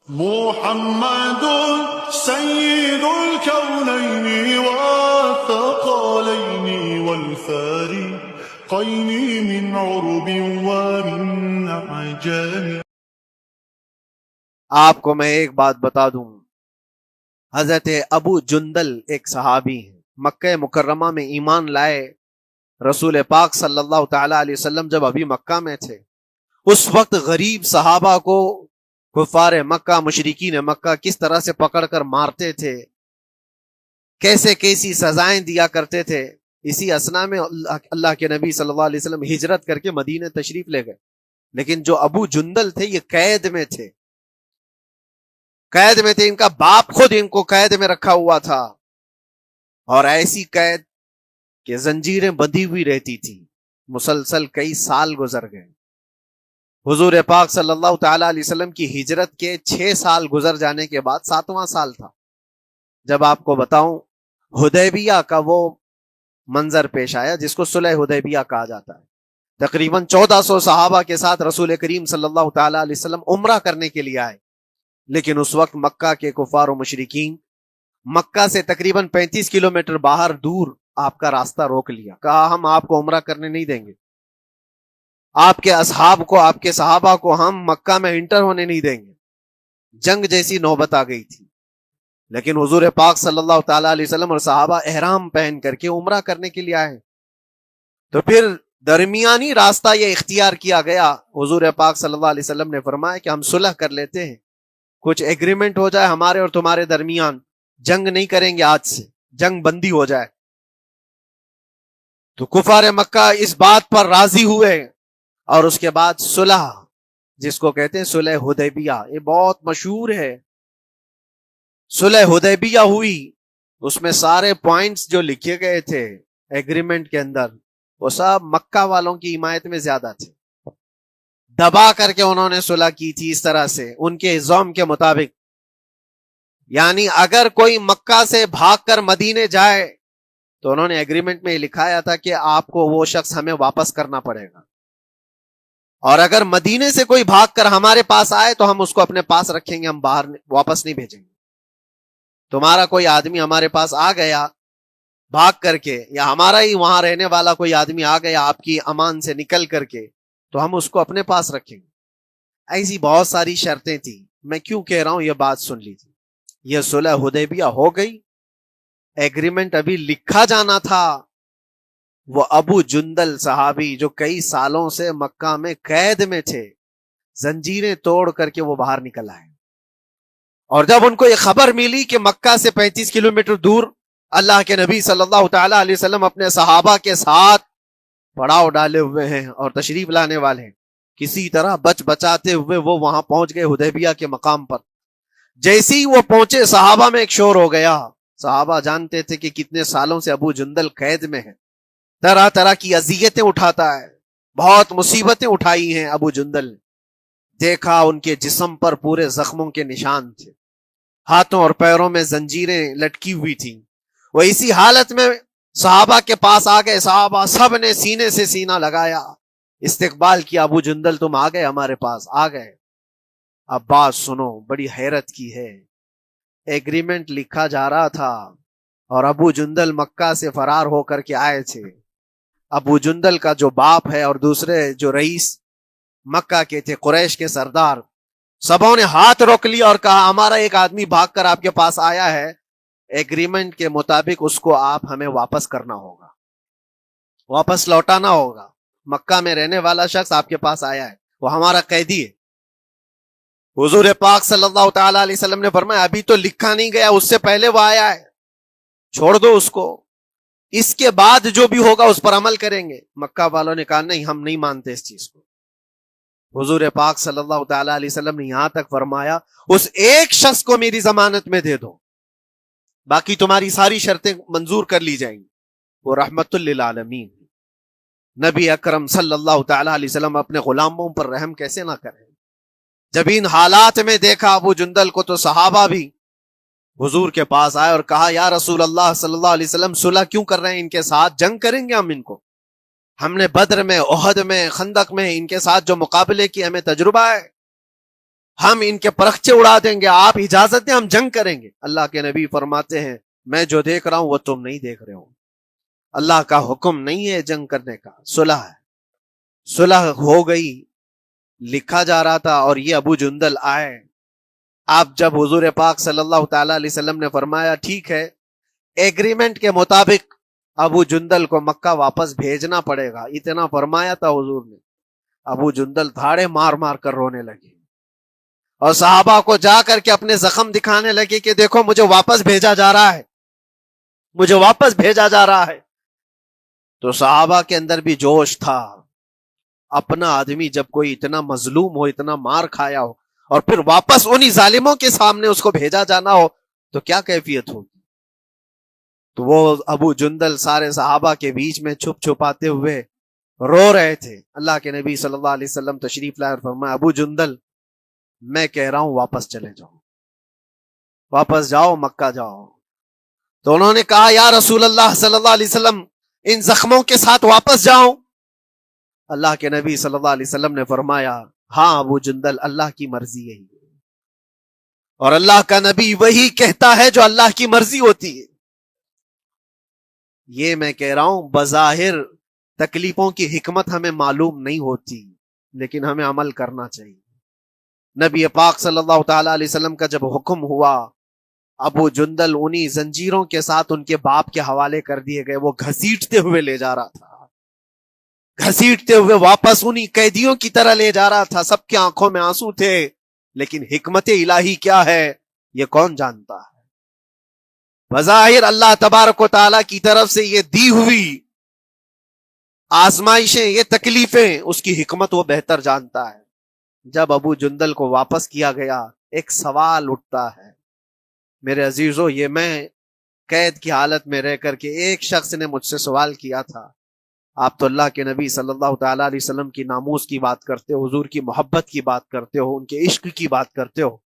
محمد سيد الكونين والثقلين والفارقين من عرب ومن عجم. آپ کو میں ایک بات بتا دوں، حضرت ابو جندل ایک صحابی ہیں، مکہ مکرمہ میں ایمان لائے. رسول پاک صلی اللہ تعالی علیہ وسلم جب ابھی مکہ میں تھے، اس وقت غریب صحابہ کو کفار مکہ، مشرکین مکہ کس طرح سے پکڑ کر مارتے تھے، کیسے کیسی سزائیں دیا کرتے تھے. اسی اسنا میں اللہ کے نبی صلی اللہ علیہ وسلم ہجرت کر کے مدینہ تشریف لے گئے. لیکن جو ابو جندل تھے یہ قید میں تھے، قید میں تھے. ان کا باپ خود ان کو قید میں رکھا ہوا تھا، اور ایسی قید کہ زنجیریں بندھی ہوئی رہتی تھی. مسلسل کئی سال گزر گئے. حضور پاک صلی اللہ تعالی علیہ وسلم کی ہجرت کے 6 سال گزر جانے کے بعد 7واں سال تھا جب آپ کو بتاؤں حدیبیہ کا وہ منظر پیش آیا جس کو صلح حدیبیہ کہا جاتا ہے. تقریباً 1400 صحابہ کے ساتھ رسول کریم صلی اللہ تعالی علیہ وسلم عمرہ کرنے کے لیے آئے. لیکن اس وقت مکہ کے کفار و مشرکین مکہ سے تقریباً 35 کلومیٹر باہر دور آپ کا راستہ روک لیا. کہا ہم آپ کو عمرہ کرنے نہیں دیں گے، آپ کے اصحاب کو، آپ کے صحابہ کو ہم مکہ میں انٹر ہونے نہیں دیں گے. جنگ جیسی نوبت آ گئی تھی. لیکن حضور پاک صلی اللہ تعالی علیہ وسلم اور صحابہ احرام پہن کر کے عمرہ کرنے کے لیے آئے. تو پھر درمیانی راستہ یہ اختیار کیا گیا. حضور پاک صلی اللہ علیہ وسلم نے فرمایا کہ ہم صلح کر لیتے ہیں، کچھ ایگریمنٹ ہو جائے ہمارے اور تمہارے درمیان، جنگ نہیں کریں گے، آج سے جنگ بندی ہو جائے. تو کفار مکہ اس بات پر راضی ہوئے، اور اس کے بعد صلح، جس کو کہتے ہیں صلح حدیبیہ، یہ بہت مشہور ہے. صلح حدیبیہ ہوئی، اس میں سارے پوائنٹس جو لکھے گئے تھے ایگریمنٹ کے اندر وہ سب مکہ والوں کی حمایت میں زیادہ تھے. دبا کر کے انہوں نے صلح کی تھی اس طرح سے ان کے نظام کے مطابق. یعنی اگر کوئی مکہ سے بھاگ کر مدینے جائے تو انہوں نے ایگریمنٹ میں لکھایا تھا کہ آپ کو وہ شخص ہمیں واپس کرنا پڑے گا، اور اگر مدینے سے کوئی بھاگ کر ہمارے پاس آئے تو ہم اس کو اپنے پاس رکھیں گے، ہم باہر واپس نہیں بھیجیں گے. تمہارا کوئی آدمی ہمارے پاس آ گیا بھاگ کر کے، یا ہمارا ہی وہاں رہنے والا کوئی آدمی آ گیا آپ کی امان سے نکل کر کے، تو ہم اس کو اپنے پاس رکھیں گے. ایسی بہت ساری شرطیں تھیں. میں کیوں کہہ رہا ہوں یہ بات سن لیجیے. یہ صلح حدیبیہ ہو گئی، ایگریمنٹ ابھی لکھا جانا تھا. وہ ابو جندل صحابی جو کئی سالوں سے مکہ میں قید میں تھے، زنجیریں توڑ کر کے وہ باہر نکل آئے. اور جب ان کو یہ خبر ملی کہ مکہ سے 35 کلومیٹر دور اللہ کے نبی صلی اللہ تعالی علیہ وسلم اپنے صحابہ کے ساتھ پڑاؤ ڈالے ہوئے ہیں اور تشریف لانے والے ہیں، کسی طرح بچ بچاتے ہوئے وہ وہاں پہنچ گئے حدیبیہ کے مقام پر. جیسے ہی وہ پہنچے صحابہ میں ایک شور ہو گیا. صحابہ جانتے تھے کہ کتنے سالوں سے ابو جندل قید میں ہے، طرح طرح کی اذیتیں اٹھاتا ہے، بہت مصیبتیں اٹھائی ہیں ابو جندل نے. دیکھا ان کے جسم پر پورے زخموں کے نشان تھے، ہاتھوں اور پیروں میں زنجیریں لٹکی ہوئی تھیں. وہ اسی حالت میں صحابہ کے پاس آ گئے. صحابہ سب نے سینے سے سینہ لگایا، استقبال کیا. ابو جندل تم آ گئے ہمارے پاس، آ گئے. اب بات سنو، بڑی حیرت کی ہے. ایگریمنٹ لکھا جا رہا تھا اور ابو جندل مکہ سے فرار ہو کر کے آئے تھے. ابو جندل کا جو باپ ہے اور دوسرے جو رئیس مکہ کے تھے، قریش کے سردار، سبوں نے ہاتھ روک لیا اور کہا ہمارا ایک آدمی بھاگ کر آپ کے پاس آیا ہے، ایگریمنٹ کے مطابق اس کو آپ ہمیں واپس کرنا ہوگا، واپس لوٹانا ہوگا. مکہ میں رہنے والا شخص آپ کے پاس آیا ہے، وہ ہمارا قیدی ہے. حضور پاک صلی اللہ تعالی علیہ وسلم نے فرمایا ابھی تو لکھا نہیں گیا، اس سے پہلے وہ آیا ہے، چھوڑ دو اس کو، اس کے بعد جو بھی ہوگا اس پر عمل کریں گے. مکہ والوں نے کہا نہیں، ہم نہیں مانتے اس چیز کو. حضور پاک صلی اللہ تعالی علیہ وسلم نے یہاں تک فرمایا اس ایک شخص کو میری ضمانت میں دے دو، باقی تمہاری ساری شرطیں منظور کر لی جائیں گی. وہ رحمت للعالمین نبی اکرم صلی اللہ تعالی علیہ وسلم اپنے غلاموں پر رحم کیسے نہ کریں. جب ان حالات میں دیکھا ابو جندل کو تو صحابہ بھی حضور کے پاس آئے اور کہا یا رسول اللہ صلی اللہ علیہ وسلم صلح کیوں کر رہے ہیں ان کے ساتھ، جنگ کریں گے ہم ان کو، ہم نے بدر میں، احد میں، خندق میں ان کے ساتھ جو مقابلے کی ہمیں تجربہ ہے. ہم ان کے پرخچے اڑا دیں گے، آپ اجازت دیں ہم جنگ کریں گے۔ اللہ کے نبی فرماتے ہیں میں جو دیکھ رہا ہوں وہ تم نہیں دیکھ رہے ہو، اللہ کا حکم نہیں ہے جنگ کرنے کا، صلح ہے۔ صلح ہو گئی، لکھا جا رہا تھا، اور یہ ابو جندل آئے۔ آپ جب حضور پاک صلی اللہ تعالی علیہ وسلم نے فرمایا ٹھیک ہے ایگریمنٹ کے مطابق ابو جندل کو مکہ واپس بھیجنا پڑے گا، اتنا فرمایا تھا حضور نے، ابو جندل دھاڑے مار مار کر رونے لگے اور صحابہ کو جا کر کے اپنے زخم دکھانے لگے کہ دیکھو مجھے واپس بھیجا جا رہا ہے، مجھے واپس بھیجا جا رہا ہے۔ تو صحابہ کے اندر بھی جوش تھا، اپنا آدمی جب کوئی اتنا مظلوم ہو، اتنا مار کھایا ہو، اور پھر واپس انہی ظالموں کے سامنے اس کو بھیجا جانا ہو تو کیا کیفیت ہوگی۔ تو وہ ابو جندل سارے صحابہ کے بیچ میں چھپ چھپاتے ہوئے رو رہے تھے۔ اللہ کے نبی صلی اللہ علیہ وسلم تشریف لائے اور فرمایا ابو جندل میں کہہ رہا ہوں واپس چلے جاؤ، واپس جاؤ، مکہ جاؤ۔ تو انہوں نے کہا یا رسول اللہ صلی اللہ علیہ وسلم ان زخموں کے ساتھ واپس جاؤ؟ اللہ کے نبی صلی اللہ علیہ وسلم نے فرمایا ہاں ابو جندل اللہ کی مرضی یہی ہے، اور اللہ کا نبی وہی کہتا ہے جو اللہ کی مرضی ہوتی ہے۔ یہ میں کہہ رہا ہوں بظاہر تکلیفوں کی حکمت ہمیں معلوم نہیں ہوتی، لیکن ہمیں عمل کرنا چاہیے۔ نبی پاک صلی اللہ تعالی علیہ وسلم کا جب حکم ہوا، ابو جندل انہی زنجیروں کے ساتھ ان کے باپ کے حوالے کر دیے گئے، وہ گھسیٹتے ہوئے لے جا رہا تھا، گھسیٹتے ہوئے واپس انہی قیدیوں کی طرح لے جا رہا تھا۔ سب کی آنکھوں میں آنسو تھے، لیکن حکمت الہی کیا ہے یہ کون جانتا ہے۔ بظاہر اللہ تبارک و تعالی کی طرف سے یہ دی ہوئی آزمائشیں، یہ تکلیفیں، اس کی حکمت وہ بہتر جانتا ہے۔ جب ابو جندل کو واپس کیا گیا ایک سوال اٹھتا ہے میرے عزیزو، یہ میں قید کی حالت میں رہ کر کے ایک شخص نے مجھ سے سوال کیا تھا، آپ تو اللہ کے نبی صلی اللہ تعالی علیہ وسلم کی ناموس کی بات کرتے ہو، حضور کی محبت کی بات کرتے ہو، ان کے عشق کی بات کرتے ہو،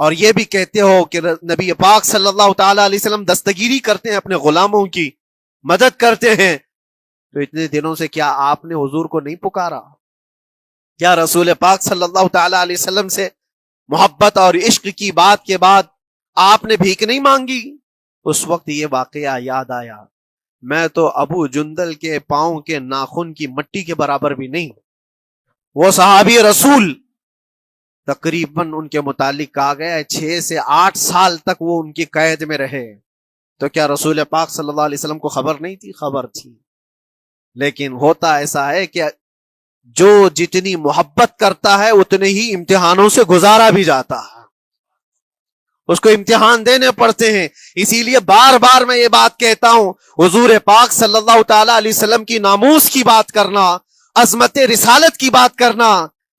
اور یہ بھی کہتے ہو کہ نبی پاک صلی اللہ تعالی علیہ وسلم دستگیری کرتے ہیں، اپنے غلاموں کی مدد کرتے ہیں، تو اتنے دنوں سے کیا آپ نے حضور کو نہیں پکارا؟ کیا رسول پاک صلی اللہ تعالی علیہ وسلم سے محبت اور عشق کی بات کے بعد آپ نے بھیک نہیں مانگی؟ اس وقت یہ واقعہ یاد آیا، میں تو ابو جندل کے پاؤں کے ناخن کی مٹی کے برابر بھی نہیں۔ وہ صحابی رسول تقریباً ان کے متعلق کہا گیا ہے 6 سے 8 سال تک وہ ان کی قید میں رہے، تو کیا رسول پاک صلی اللہ علیہ وسلم کو خبر نہیں تھی؟ خبر تھی، لیکن ہوتا ایسا ہے کہ جو جتنی محبت کرتا ہے اتنے ہی امتحانوں سے گزارا بھی جاتا ہے، اس کو امتحان دینے پڑتے ہیں۔ اسی لیے بار بار میں یہ بات کہتا ہوں، حضور پاک صلی اللہ تعالی علیہ وسلم کی ناموس کی بات کرنا، عظمت رسالت کی بات کرنا،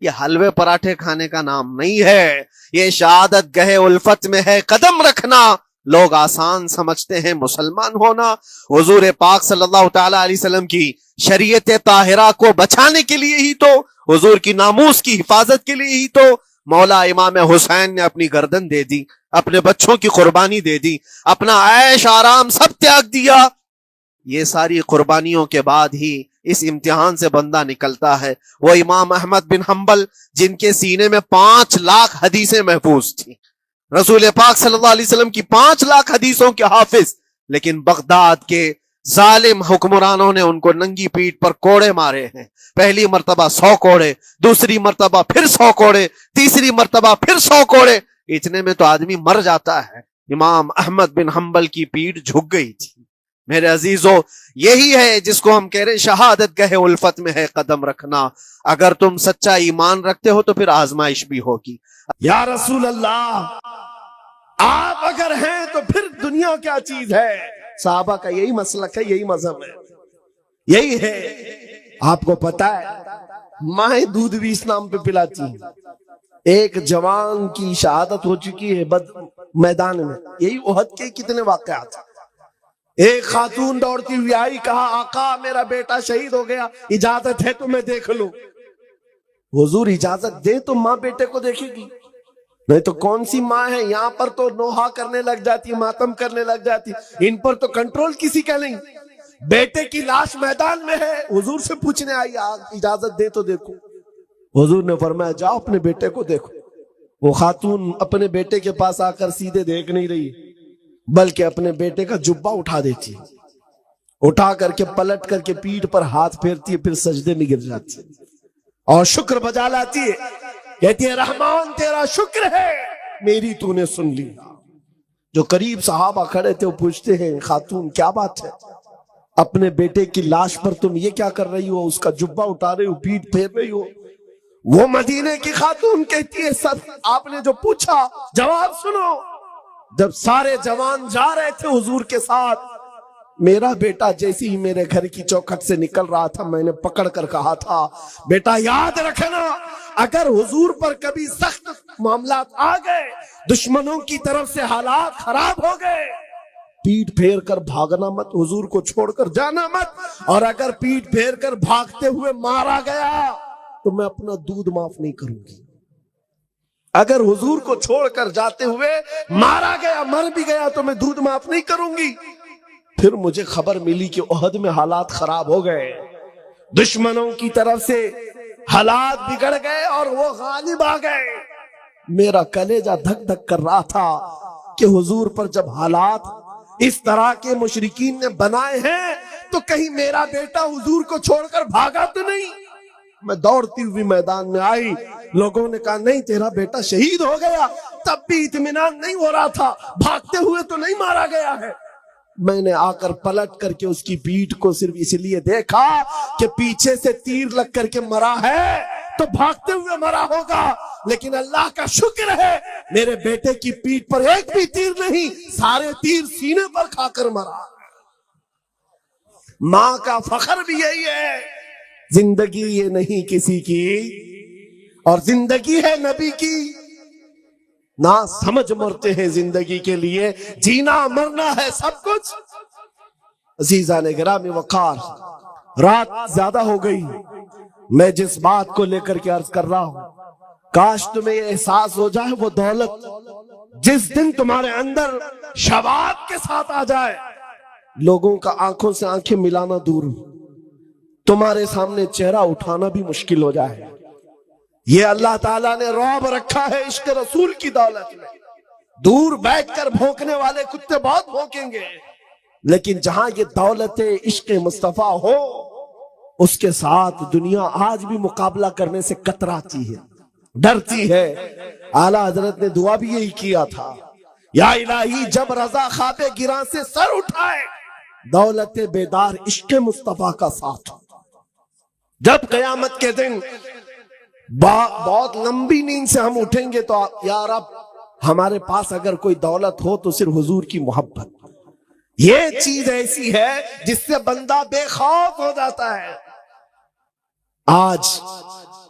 یہ حلوے پراٹھے کھانے کا نام نہیں ہے، یہ شہادت گہے الفت میں ہے قدم رکھنا۔ لوگ آسان سمجھتے ہیں مسلمان ہونا، حضور پاک صلی اللہ تعالی علیہ وسلم کی شریعت طاہرہ کو بچانے کے لیے ہی تو، حضور کی ناموس کی حفاظت کے لیے ہی تو مولا امام حسین نے اپنی گردن دے دی، اپنے بچوں کی قربانی دے دی، اپنا عیش آرام سب تیاگ دیا۔ یہ ساری قربانیوں کے بعد ہی اس امتحان سے بندہ نکلتا ہے۔ وہ امام احمد بن حنبل جن کے سینے میں 5 لاکھ حدیثیں محفوظ تھیں، رسول پاک صلی اللہ علیہ وسلم کی 5 لاکھ حدیثوں کے حافظ، لیکن بغداد کے ظالم حکمرانوں نے ان کو ننگی پیٹھ پر کوڑے مارے ہیں، پہلی مرتبہ 100 کوڑے، دوسری مرتبہ پھر 100 کوڑے، تیسری مرتبہ پھر 100 کوڑے، اتنے میں تو آدمی مر جاتا ہے۔ امام احمد بن حنبل کی پیٹھ جھک گئی تھی۔ میرے عزیزو، یہی ہے جس کو ہم کہہ رہے شہادت گہے الفت میں ہے قدم رکھنا۔ اگر تم سچا ایمان رکھتے ہو تو پھر آزمائش بھی ہوگی۔ یا رسول اللہ آپ اگر ہیں تو پھر دنیا کیا چیز ہے؟ صحابہ کا یہی مسلک ہے، یہی مذہب ہے، یہی ہے۔ آپ کو پتا ہے مائیں دودھ بھی اسلام پہ پلاتی ہیں۔ ایک جوان کی شہادت ہو چکی ہے میدان میں، یہی احد کے کتنے واقعات۔ ایک خاتون دوڑتی ہوئی آئی، کہا آقا میرا بیٹا شہید ہو گیا، اجازت ہے تو میں دیکھ لوں۔ حضور اجازت دے تو ماں بیٹے کو دیکھے گی، نہیں تو کون سی ماں ہے؟ یہاں پر تو نوحہ کرنے لگ جاتی، ماتم کرنے لگ جاتی، ان پر تو کنٹرول کسی کا نہیں۔ بیٹے کی لاش میدان میں ہے، حضور سے پوچھنے آئی اجازت دے تو دیکھو۔ حضور نے فرمایا جاؤ اپنے بیٹے کو دیکھو۔ وہ خاتون اپنے بیٹے کے پاس آ کر سیدھے دیکھ نہیں رہی بلکہ اپنے بیٹے کا جبہ اٹھا دیتی، اٹھا کر کے پلٹ کر کے پیٹھ پر ہاتھ پھیرتی ہے، پھر سجدے میں گر جاتی ہے اور شکر بجا لاتی ہے، کہتی ہے رحمان تیرا شکر ہے میری تو نے سن لی۔ جو قریب صحابہ کھڑے تھے وہ پوچھتے ہیں خاتون کیا بات ہے، اپنے بیٹے کی لاش پر تم یہ کیا کر رہی ہو، اس کا جبہ اٹھا رہی ہو، پیٹھ پھیر رہی ہو؟ وہ مدینے کی خاتون کہتی ہے سب آپ نے جو پوچھا جواب سنو۔ جب سارے جوان جا رہے تھے حضور کے ساتھ، میرا بیٹا جیسے ہی میرے گھر کی چوکھٹ سے نکل رہا تھا میں نے پکڑ کر کہا تھا بیٹا یاد رکھنا اگر حضور پر کبھی سخت معاملات آ گئے، دشمنوں کی طرف سے حالات خراب ہو گئے، پیٹ پھیر کر بھاگنا مت، حضور کو چھوڑ کر جانا مت، اور اگر پیٹ پھیر کر بھاگتے ہوئے مارا گیا تو میں اپنا دودھ معاف نہیں کروں گی۔ اگر حضور کو چھوڑ کر جاتے ہوئے مارا گیا، مر بھی گیا تو میں دودھ معاف نہیں کروں گی۔ پھر مجھے خبر ملی کہ احد میں حالات خراب ہو گئے، دشمنوں کی طرف سے حالات بگڑ گئے اور وہ غالب آ گئے۔ میرا کلیجہ دھک دھک کر رہا تھا کہ حضور پر جب حالات اس طرح کے مشرکین نے بنائے ہیں تو کہیں میرا بیٹا حضور کو چھوڑ کر بھاگا تو نہیں۔ میں دوڑتی ہوئی میدان میں آئی، لوگوں نے کہا نہیں تیرا بیٹا شہید ہو گیا، تب بھی اطمینان نہیں ہو رہا تھا، بھاگتے ہوئے تو نہیں مارا گیا ہے۔ میں نے آ کر پلٹ کر کے اس کی پیٹھ کو صرف اس لیے دیکھا کہ پیچھے سے تیر لگ کر کے مرا ہے تو بھاگتے ہوئے مرا ہوگا، لیکن اللہ کا شکر ہے میرے بیٹے کی پیٹھ پر ایک بھی تیر نہیں، سارے تیر سینے پر کھا کر مرا۔ ماں کا فخر بھی یہی ہے، زندگی یہ نہیں کسی کی اور زندگی ہے نبی کی، نہ سمجھ مرتے ہیں زندگی کے لیے، جینا مرنا ہے سب کچھ۔ عزیزان گرامی وقار، رات زیادہ ہو گئی، میں جس بات کو لے کر کے عرض کر رہا ہوں کاش تمہیں یہ احساس ہو جائے وہ دولت جس دن تمہارے اندر شباب کے ساتھ آ جائے، لوگوں کا آنکھوں سے آنکھیں ملانا دور، تمہارے سامنے چہرہ اٹھانا بھی مشکل ہو جائے۔ یہ اللہ تعالیٰ نے رعب رکھا ہے عشق رسول کی دولت میں۔ دور بیٹھ کر بھونکنے والے کتے بہت بھونکیں گے، لیکن جہاں یہ دولت عشق مصطفیٰ ہو اس کے ساتھ دنیا آج بھی مقابلہ کرنے سے کتراتی ہے، ڈرتی ہے۔ اعلیٰ حضرت نے دعا بھی یہی کیا تھا، یا الہی جب رضا خواب گراں سے سر اٹھائے دولت بیدار عشق مصطفیٰ کا ساتھ، جب قیامت کے دن بہت لمبی نیند سے ہم اٹھیں گے تو یا رب ہمارے پاس اگر کوئی دولت ہو تو صرف حضور کی محبت، یہ چیز ایسی ہے جس سے بندہ بے خوف ہو جاتا ہے۔ آج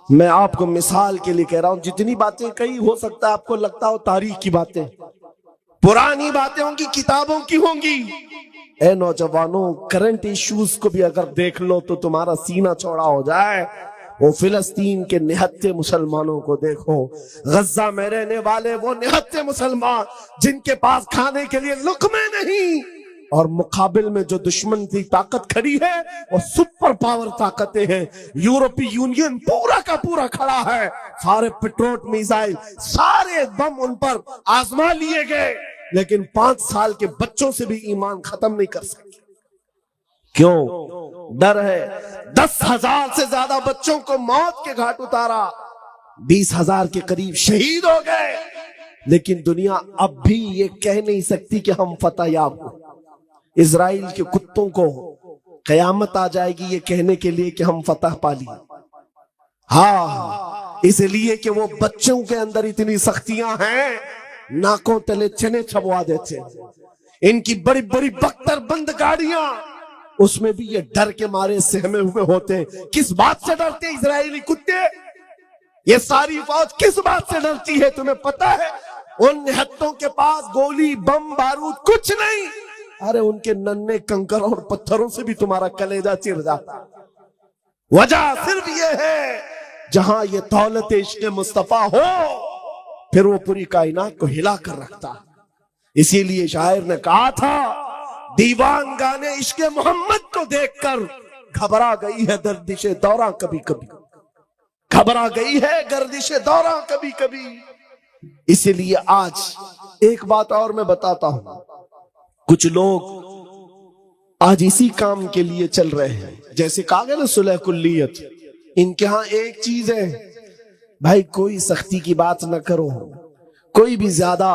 میں آپ کو مثال کے لیے کہہ رہا ہوں، جتنی باتیں کہی ہو سکتا ہے آپ کو لگتا ہو تاریخ کی باتیں، پرانی باتیں ہوں گی، کتابوں کی ہوں گی۔ اے نوجوانوں، کرنٹ ایشوز کو بھی اگر دیکھ لو تو تمہارا سینہ چوڑا ہو جائے۔ وہ فلسطین کے نہتے مسلمانوں کو دیکھو، غزہ میں رہنے والے وہ نہتے مسلمان جن کے پاس کھانے کے لیے لقمے نہیں، اور مقابل میں جو دشمن کی طاقت کھڑی ہے وہ سپر پاور طاقتیں ہیں۔ یورپی یونین پورا کا پورا کھڑا ہے، سارے پیٹروٹ میزائل سارے بم ان پر آزما لیے گئے، لیکن 5 سال کے بچوں سے بھی ایمان ختم نہیں کر سکے۔ کیوں؟ ڈر ہے۔ 10,000 سے زیادہ بچوں کو موت کے گھاٹ اتارا، 20,000 کے قریب شہید ہو گئے، لیکن دنیا اب بھی یہ کہہ نہیں سکتی کہ ہم فتح یاب ہو۔ اسرائیل کے کتوں کو قیامت آ جائے گی یہ کہنے کے لیے کہ ہم فتح پا لی، ہاں اس لیے کہ وہ بچوں کے اندر اتنی سختیاں ہیں، ناکوں تلے چنے چھبوا دیتے، ان کی بڑی بڑی بختر بند گاڑیاں اس میں بھی یہ ڈر کے مارے سہمے ہوئے ہوتے۔ کس بات سے ڈرتے اسرائیلی کتے؟ یہ ساری فوج کس بات سے ڈرتی ہے تمہیں پتا ہے؟ ان نہتوں کے پاس گولی بم بارود کچھ نہیں، ارے ان کے ننھے کنکر اور پتھروں سے بھی تمہارا کلیجہ چیر جاتا۔ وجہ صرف یہ ہے جہاں یہ دولت عشق مصطفیٰ ہو پھر وہ پوری کائنات کو ہلا کر رکھتا۔ اسی لیے شاعر نے کہا تھا دیوان گانے عشق محمد کو دیکھ کر گھبرا گئی ہے گردش دوراں کبھی کبھی، گھبرا گئی ہے گردش دوراں کبھی کبھی، اسی لیے آج ایک بات اور میں بتاتا ہوں، کچھ لوگ آج اسی کام کے لیے چل رہے ہیں، جیسے کہا گیا نا صلح کلیت، ان کے ہاں ایک چیز ہے، بھائی کوئی سختی کی بات نہ کرو، کوئی بھی زیادہ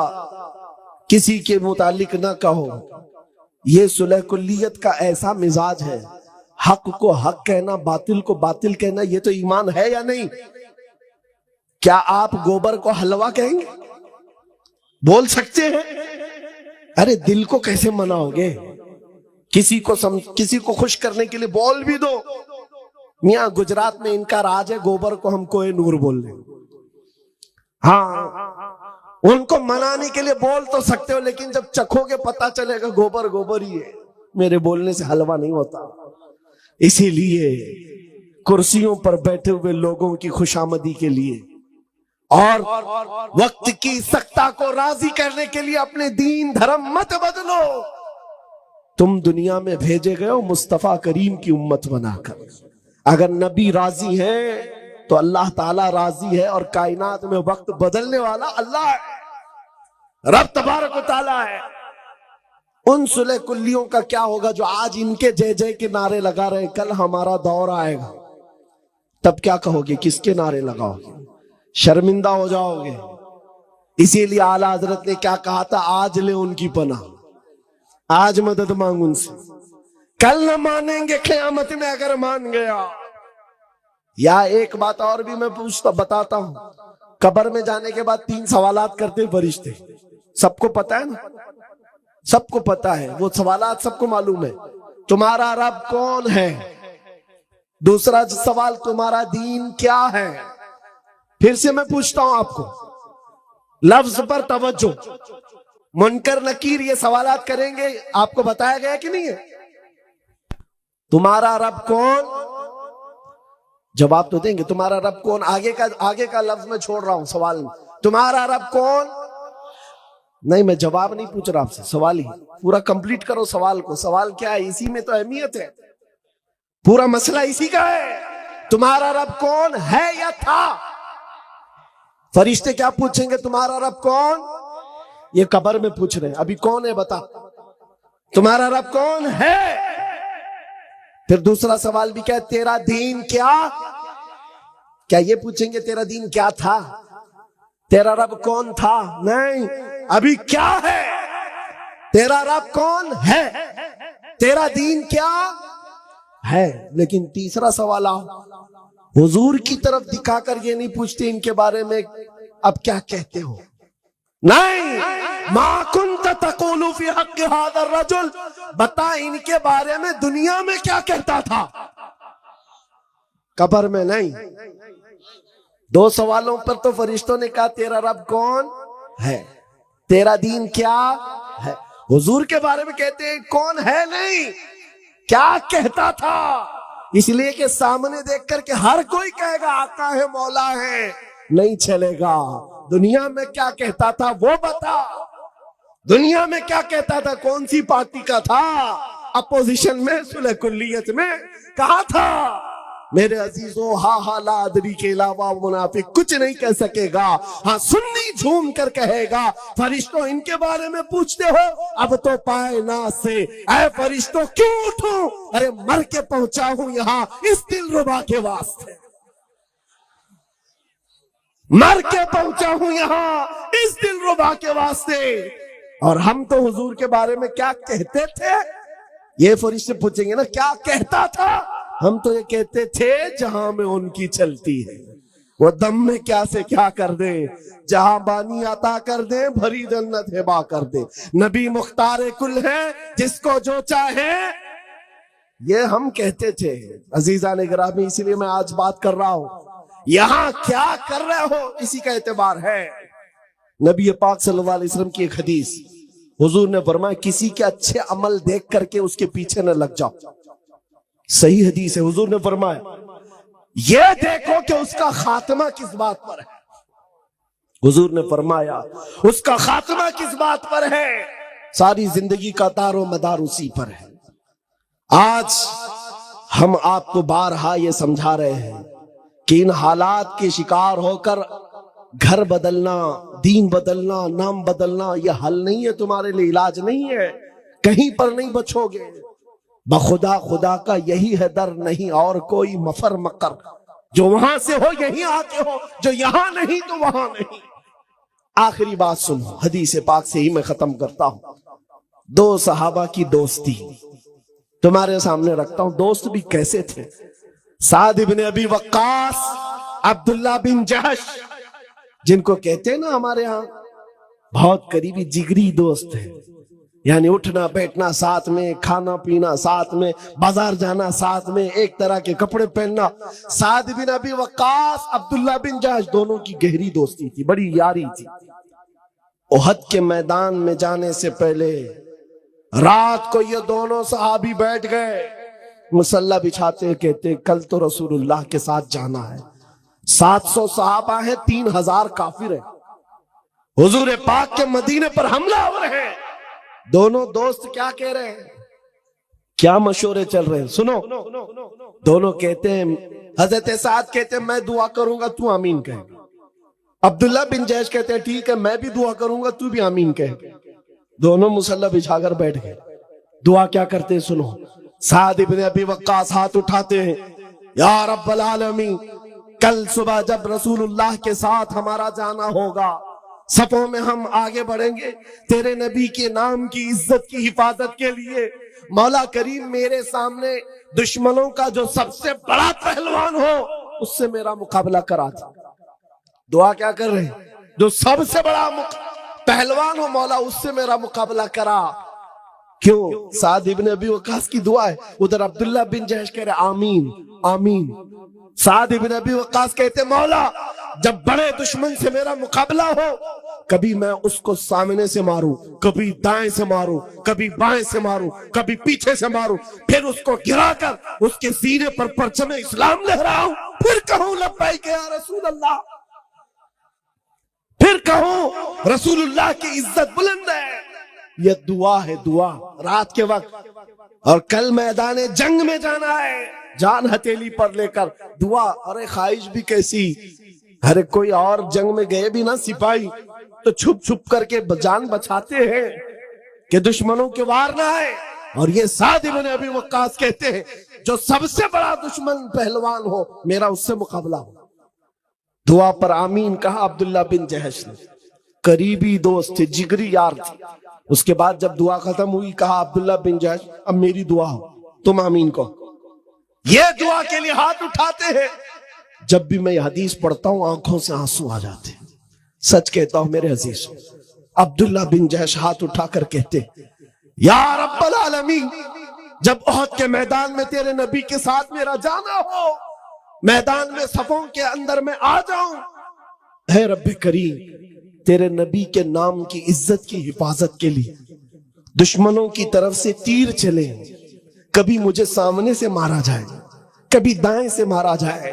کسی کے متعلق نہ کہو۔ یہ صلح کلیت کا ایسا مزاج ہے، حق کو حق کہنا، باطل کو باطل کہنا، یہ تو ایمان ہے یا نہیں؟ کیا آپ گوبر کو حلوہ کہیں گے؟ بول سکتے ہیں؟ ارے دل کو کیسے مناؤ گے؟ کسی کو خوش کرنے کے لیے بول بھی دو۔ میاں گجرات میں ان کا راج ہے، گوبر کو ہم کوئے نور بول لیں، ہاں ان کو منانے کے لیے بول تو سکتے ہو، لیکن جب چکھو گے پتہ چلے گا گوبر گوبر ہی ہے، میرے بولنے سے حلوہ نہیں ہوتا۔ اسی لیے کرسیوں پر بیٹھے ہوئے لوگوں کی خوشامدی کے لیے اور وقت کی سختہ کو راضی کرنے کے لیے اپنے دین دھرم مت بدلو۔ تم دنیا میں بھیجے گئے ہو مصطفیٰ کریم کی امت بنا کر، اگر نبی راضی ہیں تو اللہ تعالیٰ راضی ہے، اور کائنات میں وقت بدلنے والا اللہ ہے، رب تبارک و تعالیٰ ہے۔ ان صلح کلیوں کا کیا ہوگا جو آج ان کے جے جے کے نعرے لگا رہے، کل ہمارا دور آئے گا تب کیا کہو گے؟ کس کے نعرے لگاؤ گے؟ شرمندہ ہو جاؤ گے۔ اسی لیے اعلیٰ حضرت نے کیا کہا تھا؟ آج لے ان کی پناہ، آج مدد مانگ ان سے، کل نہ مانیں گے قیامت میں اگر مان گیا۔ یا ایک بات اور بھی میں بتاتا ہوں، قبر میں جانے کے بعد 3 سوالات کرتے فرشتے، سب کو پتا ہے نا؟ سب کو پتا ہے وہ سوالات، سب کو معلوم ہے۔ تمہارا رب کون ہے؟ دوسرا سوال تمہارا دین کیا ہے؟ پھر سے میں پوچھتا ہوں آپ کو، لفظ پر توجہ، منکر نکیر یہ سوالات کریں گے، آپ کو بتایا گیا کہ نہیں ہے؟ تمہارا رب کون؟ جواب تو دیں گے، تمہارا رب کون؟ آگے کا لفظ میں چھوڑ رہا ہوں سوال میں، تمہارا رب کون؟ نہیں میں جواب نہیں پوچھ رہا آپ سے، سوال ہی پورا کمپلیٹ کرو سوال کو۔ سوال کیا ہے؟ اسی میں تو اہمیت ہے، پورا مسئلہ اسی کا ہے۔ تمہارا رب کون ہے یا تھا؟ فرشتے کیا پوچھیں گے؟ تمہارا رب کون؟ یہ قبر میں پوچھ رہے ہیں، ابھی کون ہے بتا؟ تمہارا رب کون ہے؟ پھر دوسرا سوال بھی کیا ہے؟ تیرا دین کیا؟ کیا یہ پوچھیں گے تیرا دین کیا تھا؟ تیرا رب کون تھا؟ نہیں، ابھی کیا ہے؟ تیرا رب کون ہے؟ تیرا دین کیا ہے؟ لیکن تیسرا سوال حضور کی طرف دکھا کر یہ نہیں پوچھتے ان کے بارے میں اب کیا کہتے ہو، نہیں، ما کنت تقول فی حق هذا الرجل، بتا ان کے بارے میں دنیا میں کیا کہتا تھا، قبر میں نہیں۔ 2 سوالوں پر تو فرشتوں نے کہا تیرا رب کون ہے، تیرا دین کیا ہے۔ حضور کے بارے میں کہتے ہیں کون ہے، نہیں کیا کہتا تھا، اس لیے کہ سامنے دیکھ کر کے ہر کوئی کہے گا آقا ہے، مولا ہے، نہیں چلے گا۔ دنیا میں کیا کہتا تھا وہ بتا، دنیا میں کیا کہتا تھا، کون سی پارٹی کا تھا، اپوزیشن میں، صلح کلیت میں کہا تھا۔ میرے عزیزوں، ہاں لا ادری کے علاوہ منافق کچھ نہیں کہہ سکے گا، ہاں سنی جھوم کر کہے گا فرشتوں ان کے بارے میں پوچھتے ہو، اب تو پائے ناز سے اے فرشتوں کیوں اٹھوں، ارے مر کے پہنچا ہوں یہاں اس دل ربا کے واسطے، مر کے پہنچا ہوں یہاں اس دل ربا کے واسطے۔ اور ہم تو حضور کے بارے میں کیا کہتے تھے، یہ فرشتے پوچھیں گے نا کیا کہتا تھا، ہم تو یہ کہتے تھے جہاں میں ان کی چلتی ہے وہ دم میں کیا سے کیا کر دے، جہاں بانی عطا کر دے، بھری جنت ہبا کر دے، نبی مختار کل ہے جس کو جو چاہے، یہ ہم کہتے تھے۔ عزیزان گرامی، اسی لیے میں آج بات کر رہا ہوں، یہاں کیا کر رہے ہو اسی کا اعتبار ہے۔ نبی پاک صلی اللہ علیہ وسلم کی ایک حدیث، حضور نے فرمایا کسی کے اچھے عمل دیکھ کر کے اس کے پیچھے نہ لگ جاؤ، صحیح حدیث ہے۔ حضور نے فرمایا یہ دیکھو کہ اس کا خاتمہ کس بات پر ہے، حضور نے فرمایا اس کا خاتمہ کس بات پر ہے، ساری زندگی کا دار و مدار اسی پر ہے۔ آج ہم آپ کو بارہا یہ سمجھا رہے ہیں کہ ان حالات کے شکار ہو کر گھر بدلنا، دین بدلنا، نام بدلنا یہ حل نہیں ہے، تمہارے لیے علاج نہیں ہے، کہیں پر نہیں بچو گے۔ بخدا خدا کا یہی ہے در، نہیں اور کوئی مفر مکر، جو وہاں سے ہو یہیں آتے ہو، جو یہاں نہیں تو وہاں نہیں۔ آخری بات سنو، حدیث پاک سے ہی میں ختم کرتا ہوں۔ دو صحابہ کی دوستی تمہارے سامنے رکھتا ہوں، دوست بھی کیسے تھے۔ سعد بن ابی وقاص، عبداللہ بن جحش، جن کو کہتے ہیں نا ہمارے ہاں بہت قریبی جگری دوست ہیں، یعنی اٹھنا بیٹھنا ساتھ میں، کھانا پینا ساتھ میں، بازار جانا ساتھ میں، ایک طرح کے کپڑے پہننا۔ سعد بن ابی وقاص، عبداللہ بن جحش، دونوں کی گہری دوستی تھی، بڑی یاری تھی۔ احد کے میدان میں جانے سے پہلے رات کو یہ دونوں صحابی بیٹھ گئے، مسلح بچھاتے، کہتے کل تو رسول اللہ کے ساتھ جانا ہے، 700 صحابہ ہیں، 3000 کافر ہیں، حضور پاک کے مدینے پر حملہ آور ہے۔ دونوں دوست کیا کہہ رہے ہیں، کیا مشورے چل رہے ہیں، سنو۔ دونوں کہتے ہیں، حضرت سعد کہتے ہیں میں دعا کروں گا تو آمین کہے، عبداللہ بن جحش کہتے ہیں ٹھیک ہے میں بھی دعا کروں گا تو بھی آمین کہے۔ دونوں مسلح بچھا کر بیٹھ گئے، دعا کیا کرتے ہیں سنو۔ سعد بن ابی وقاص ہاتھ اٹھاتے ہیں، یا رب العالمین، کل صبح جب رسول اللہ کے ساتھ ہمارا جانا ہوگا، صفوں میں ہم آگے بڑھیں گے تیرے نبی کے نام کی عزت کی حفاظت کے لیے، مولا کریم میرے سامنے دشمنوں کا جو سب سے بڑا پہلوان ہو اس سے میرا مقابلہ کرا دے۔ دعا کیا کر رہے ہیں، جو سب سے بڑا پہلوان ہو مولا اس سے میرا مقابلہ کرا۔ کیوں؟ سعد بن ابی وقاص کی دعا ہے، ادھر عبداللہ بن جحش کہہ رہے آمین آمین۔ سعد بن ابی وقاص کہتے مولا جب بڑے دشمن سے میرا مقابلہ ہو، کبھی میں اس کو سامنے سے ماروں، کبھی دائیں سے ماروں، کبھی بائیں سے ماروں، کبھی پیچھے سے ماروں، پھر اس کو گرا کر اس کے سینے پر پرچم اسلام لہراؤں، پھر کہوں لبیک یا رسول اللہ، پھر کہوں رسول اللہ کی عزت بلند ہے۔ یہ دعا ہے، دعا رات کے وقت، اور کل میدان جنگ میں جانا ہے، جان ہتھیلی پر لے کر دعا۔ ارے خواہش بھی کیسی، ارے کوئی اور جنگ میں گئے بھی نا سپاہی تو چھپ چھپ کر کے جان بچاتے ہیں کہ دشمنوں کے وار نہ آئے، اور یہ سعد بن ابی وقاص کہتے ہیں جو سب سے بڑا دشمن پہلوان ہو میرا اس سے مقابلہ ہو۔ دعا پر آمین کہا عبداللہ بن جحش نے، قریبی دوست تھے، جگری یار تھے۔ اس کے بعد جب دعا ختم ہوئی کہا عبداللہ بن جحش اب میری دعا ہو، تم آمین کہو۔ یہ دعا کے لیے ہاتھ اٹھاتے ہیں۔ جب بھی میں یہ حدیث پڑھتا ہوں آنکھوں سے آنسو آ جاتے ہیں، سچ کہتا ہوں میرے عزیز۔ عبداللہ بن جحش ہاتھ اٹھا کر کہتے یا رب العالمین، جب احد کے میدان میں تیرے نبی کے ساتھ میرا جانا ہو، میدان میں صفوں کے اندر میں آ جاؤں، اے رب کریم تیرے نبی کے نام کی عزت کی حفاظت کے لیے دشمنوں کی طرف سے تیر چلے، کبھی مجھے سامنے سے مارا جائے، کبھی دائیں سے مارا جائے،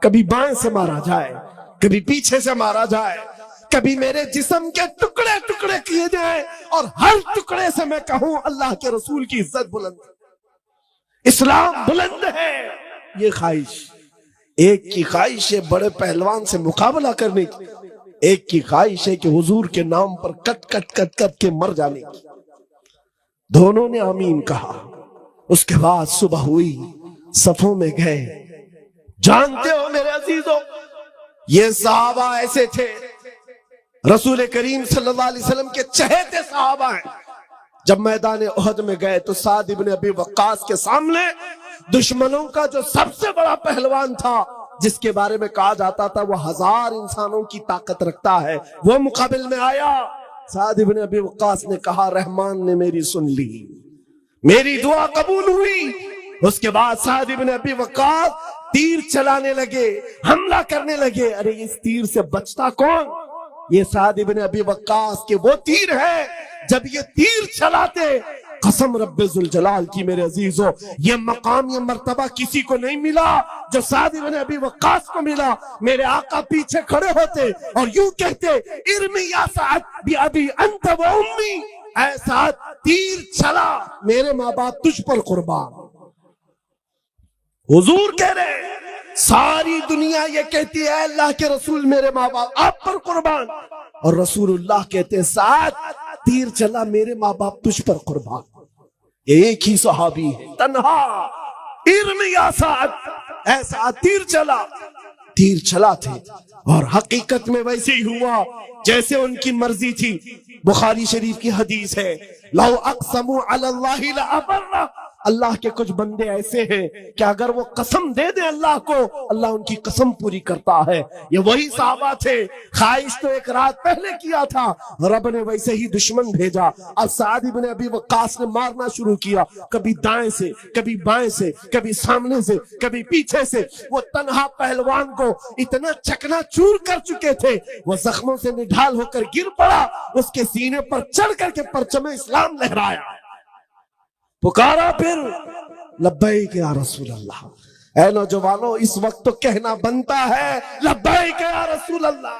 کبھی بائیں سے مارا جائے، کبھی پیچھے سے مارا جائے، کبھی میرے جسم کے ٹکڑے ٹکڑے کیے جائیں، اور ہر ٹکڑے سے میں کہوں اللہ کے رسول کی عزت بلند ہے، اسلام بلند ہے۔ یہ خواہش، ایک کی خواہش ہے بڑے پہلوان سے مقابلہ کرنے کی، ایک کی خواہش ہے کہ حضور کے نام پر کٹ کٹ کٹ کٹ کے مر جانے کی۔ دونوں نے آمین کہا۔ اس کے بعد صبح ہوئی، صفوں میں گئے۔ جانتے ہو میرے عزیزوں، یہ صحابہ ایسے تھے، رسول کریم صلی اللہ علیہ وسلم کے چہیتے صحابہ ہیں۔ جب میدان احد میں گئے تو سعد بن ابی وقاص کے سامنے دشمنوں کا جو سب سے بڑا پہلوان تھا، جس کے بارے میں کہا جاتا تھا وہ 1000 انسانوں کی طاقت رکھتا ہے، وہ مقابل میں آیا۔ سعد بن ابی وقاص نے کہا رحمان نے میری سن لی، میری دعا قبول ہوئی۔ اس کے بعد سعد بن ابی وقاص تیر چلانے لگے، حملہ کرنے لگے۔ ارے اس تیر سے بچتا کون؟ یہ سعد بن ابی وقاص کے وہ تیر ہے، جب یہ تیر چلاتے، قسم رب ذوالجلال کی میرے عزیزوں، یہ مقام یہ مرتبہ کسی کو نہیں ملا جو سعد بن ابی وقاص کو ملا۔ میرے آقا پیچھے کھڑے ہوتے اور یوں کہتے ارمی یا سعد بی ابی انت و امی، اے سعد تیر چلا، میرے ماں باپ تجھ پر قربان۔ حضور کہہ رہے ساری دنیا یہ کہتی ہے اللہ کے رسول میرے ماں باپ آپ پر قربان، اور رسول اللہ کہتے ہیں سعد تیر چلا میرے ماں باپ تجھ پر قربان. ایک ہی صحابی ہے تنہا، ارمی یا سعد، اے سعد تیر چلا تھے، اور حقیقت میں ویسے ہی ہوا جیسے ان کی مرضی تھی. بخاری شریف کی حدیث ہے لو اقسموا علی اللہ لابرہ، اللہ کے کچھ بندے ایسے ہیں کہ اگر وہ قسم دے دیں اللہ کو، اللہ ان کی قسم پوری کرتا ہے. یہ وہی صحابہ تھے. خواہش تو ایک رات پہلے کیا تھا، رب نے ویسے ہی دشمن بھیجا. اب سعد بن ابی وقاص نے مارنا شروع کیا، کبھی دائیں سے، کبھی بائیں سے، کبھی سامنے سے، کبھی پیچھے سے. وہ تنہا پہلوان کو اتنا چکنا چور کر چکے تھے، وہ زخموں سے نڈھال ہو کر گر پڑا، اس کے سینے پر چڑھ کر کے پرچم اسلام لہرایا، پکارا پھر لبیک یا رسول اللہ. اے نوجوانوں اس وقت تو کہنا بنتا ہے لبیک یا رسول اللہ.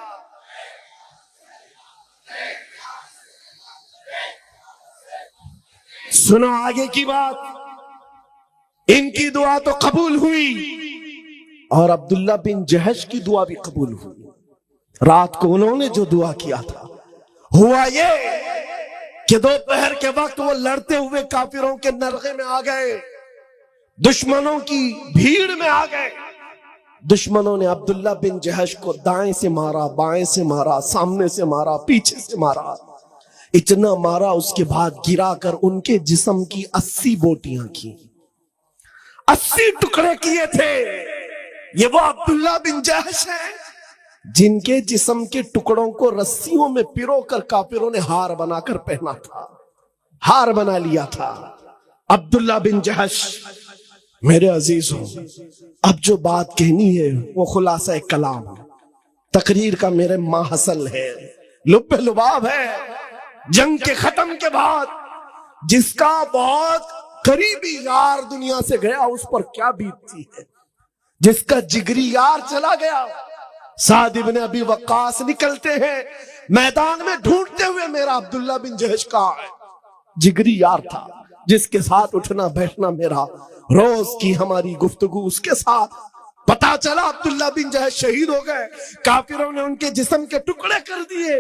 سنو آگے کی بات. ان کی دعا تو قبول ہوئی، اور عبداللہ بن جہش کی دعا بھی قبول ہوئی. رات کو انہوں نے جو دعا کیا تھا، ہوا یہ کہ دوپہر کے وقت وہ لڑتے ہوئے کافروں کے نرغے میں آ گئے، دشمنوں کی بھیڑ میں آ گئے. دشمنوں نے عبداللہ بن جہش کو دائیں سے مارا، بائیں سے مارا، سامنے سے مارا، پیچھے سے مارا. اتنا مارا اس کے بعد گرا کر ان کے جسم کی 80 بوٹیاں کی، 80 ٹکڑے کیے تھے. یہ وہ عبداللہ بن جہش ہے جن کے جسم کے ٹکڑوں کو رسیوں میں پرو کر کافروں نے ہار بنا کر پہنا تھا، ہار بنا لیا تھا. عبداللہ بن جہش. میرے عزیزوں، اب جو بات کہنی ہے وہ خلاصہ کلام تقریر کا میرے ماحصل ہے، لب لباب ہے. جنگ کے ختم کے بعد جس کا بہت قریبی یار دنیا سے گیا اس پر کیا بیتتی ہے، جس کا جگری یار چلا گیا. سعد بن ابی وقاص نکلتے ہیں میدان میں ڈھونڈتے ہوئے میرا عبداللہ بن جہش کہاں ہے. جگری یار تھا جس کے ساتھ اٹھنا بیٹھنا میرا، روز کی ہماری گفتگو اس کے ساتھ. پتا چلا عبداللہ بن جہش شہید ہو گئے، کافروں نے ان کے جسم کے ٹکڑے کر دیے.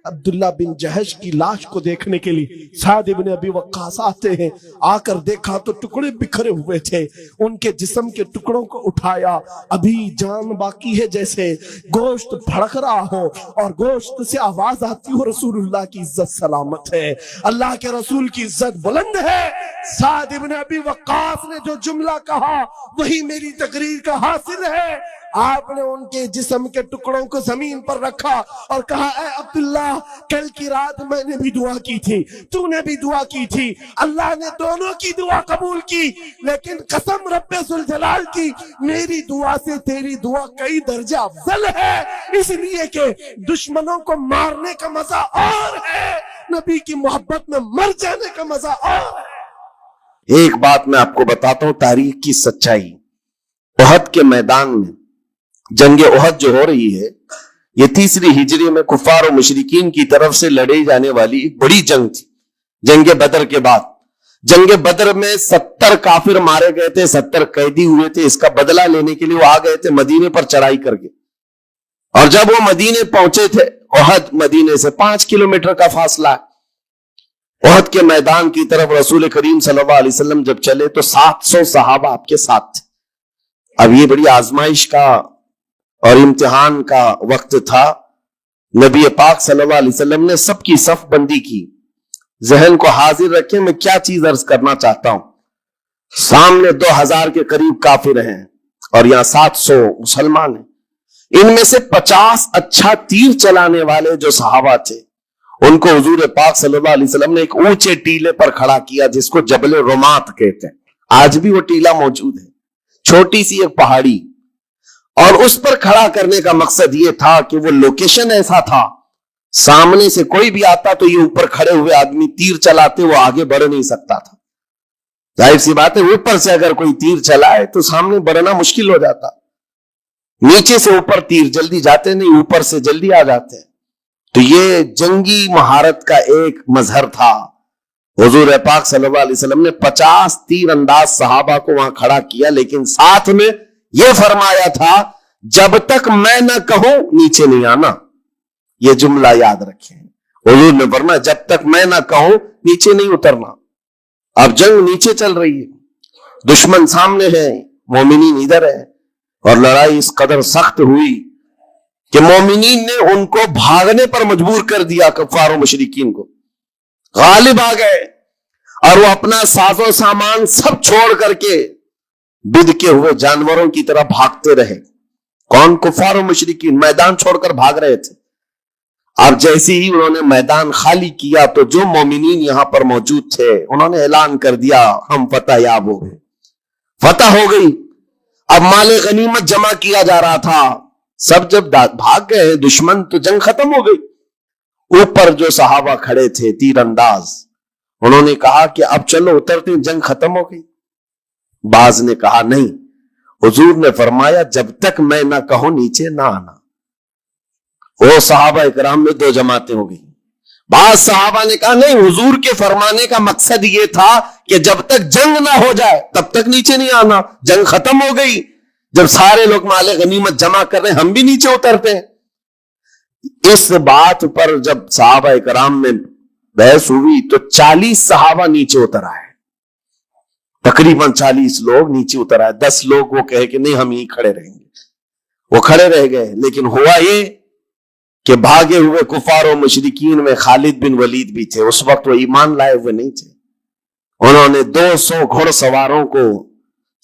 عبداللہ بن جہش کی لاش کو دیکھنے کے لیے سعد بن ابی وقاص آتے ہیں. آ کر دیکھا تو ٹکڑے بکھرے ہوئے تھے. ان کے جسم کے ٹکڑوں کو اٹھایا، ابھی جان باقی ہے، جیسے گوشت پھڑک رہا ہو اور گوشت سے آواز آتی ہو رسول اللہ کی عزت سلامت ہے، اللہ کے رسول کی عزت بلند ہے. سعد بن ابی وقاص نے جو جملہ کہا وہی میری تقریر کا حاصل ہے. آپ نے ان کے جسم کے ٹکڑوں کو زمین پر رکھا اور کہا اے عبداللہ، کل کی رات میں نے بھی دعا کی تھی، تو نے بھی دعا کی تھی، اللہ نے دونوں کی دعا قبول کی، لیکن قسم رب ذوالجلال کی میری دعا سے تیری دعا کئی درجہ افضل ہے، اس لیے کہ دشمنوں کو مارنے کا مزہ اور ہے، نبی کی محبت میں مر جانے کا مزہ اور ہے. ایک بات میں آپ کو بتاتا ہوں تاریخ کی سچائی. احد کے میدان میں جنگ احد جو ہو رہی ہے، یہ 3 ہجری میں کفار و مشرکین کی طرف سے لڑی جانے والی ایک بڑی جنگ تھی. جنگ بدر کے بعد، جنگ بدر میں 70 کافر مارے گئے تھے، 70 قیدی ہوئے تھے. اس کا بدلہ لینے کے لیے وہ آ گئے تھے مدینے پر چڑھائی کر کے. اور جب وہ مدینے پہنچے تھے، احد مدینے سے 5 کلومیٹر کا فاصلہ ہے. احد کے میدان کی طرف رسول کریم صلی اللہ علیہ وسلم جب چلے تو 700 صحابہ آپ کے ساتھ تھے. اب یہ بڑی آزمائش کا اور امتحان کا وقت تھا. نبی پاک صلی اللہ علیہ وسلم نے سب کی صف بندی کی. ذہن کو حاضر رکھیں، میں کیا چیز عرض کرنا چاہتا ہوں. سامنے 2000 کے قریب کافر ہیں اور یہاں 700 مسلمان ہیں. ان میں سے 50 اچھا تیر چلانے والے جو صحابہ تھے ان کو حضور پاک صلی اللہ علیہ وسلم نے ایک اونچے ٹیلے پر کھڑا کیا جس کو جبل رمات کہتے ہیں. آج بھی وہ ٹیلا موجود ہے، چھوٹی سی ایک پہاڑی. اور اس پر کھڑا کرنے کا مقصد یہ تھا کہ وہ لوکیشن ایسا تھا، سامنے سے کوئی بھی آتا تو یہ اوپر کھڑے ہوئے آدمی تیر چلاتے وہ آگے بڑھ نہیں سکتا تھا. ظاہر سی بات ہے اوپر سے اگر کوئی تیر چلائے تو سامنے بڑھنا مشکل ہو جاتا. نیچے سے اوپر تیر جلدی جاتے نہیں، اوپر سے جلدی آ جاتے. تو یہ جنگی مہارت کا ایک مظہر تھا. حضور پاک صلی اللہ علیہ وسلم نے 50 تیر انداز صحابہ کو وہاں کھڑا کیا، لیکن ساتھ میں یہ فرمایا تھا جب تک میں نہ کہوں نیچے نہیں آنا. یہ جملہ یاد رکھیں. حضور نے فرمایا جب تک میں نہ کہوں نیچے نہیں اترنا. اب جنگ نیچے چل رہی ہے, دشمن سامنے ہے, مومنین ادھر ہے, اور لڑائی اس قدر سخت ہوئی کہ مومنین نے ان کو بھاگنے پر مجبور کر دیا. کفار و مشرکین کو غالب آ گئے اور وہ اپنا ساز و سامان سب چھوڑ کر کے بد کے ہوئے جانوروں کی طرح بھاگتے رہے. کون؟ کفار و مشرکین میدان چھوڑ کر بھاگ رہے تھے. اب جیسے ہی انہوں نے میدان خالی کیا تو جو مومنین یہاں پر موجود تھے انہوں نے اعلان کر دیا ہم فتح یاب ہو گئے. فتح ہو گئی. اب مال غنیمت جمع کیا جا رہا تھا. سب جب بھاگ گئے دشمن تو جنگ ختم ہو گئی. اوپر جو صحابہ کھڑے تھے تیر انداز, انہوں نے کہا کہ اب چلو اترتے ہیں, جنگ ختم ہو گئی. بعض نے کہا نہیں, حضور نے فرمایا جب تک میں نہ کہوں نیچے نہ آنا. وہ صحابہ اکرام میں دو جماعتیں ہو گئی. بعض صحابہ نے کہا نہیں, حضور کے فرمانے کا مقصد یہ تھا کہ جب تک جنگ نہ ہو جائے تب تک نیچے نہیں آنا. جنگ ختم ہو گئی, جب سارے لوگ مال غنیمت جمع کر رہے ہیں ہم بھی نیچے اترتے ہیں. اس بات پر جب صحابہ اکرام میں بحث ہوئی تو 40 صحابہ نیچے اتر آئے. تقریباً 40 لوگ نیچے اتر آئے. 10 لوگ وہ کہے کہ نہیں ہم یہیں کھڑے رہیں گے, وہ کھڑے رہ گئے. لیکن ہوا یہ کہ بھاگے ہوئے کفار و مشرکین میں خالد بن ولید بھی تھے. اس وقت وہ ایمان لائے ہوئے نہیں تھے. انہوں نے 200 گھوڑ سواروں کو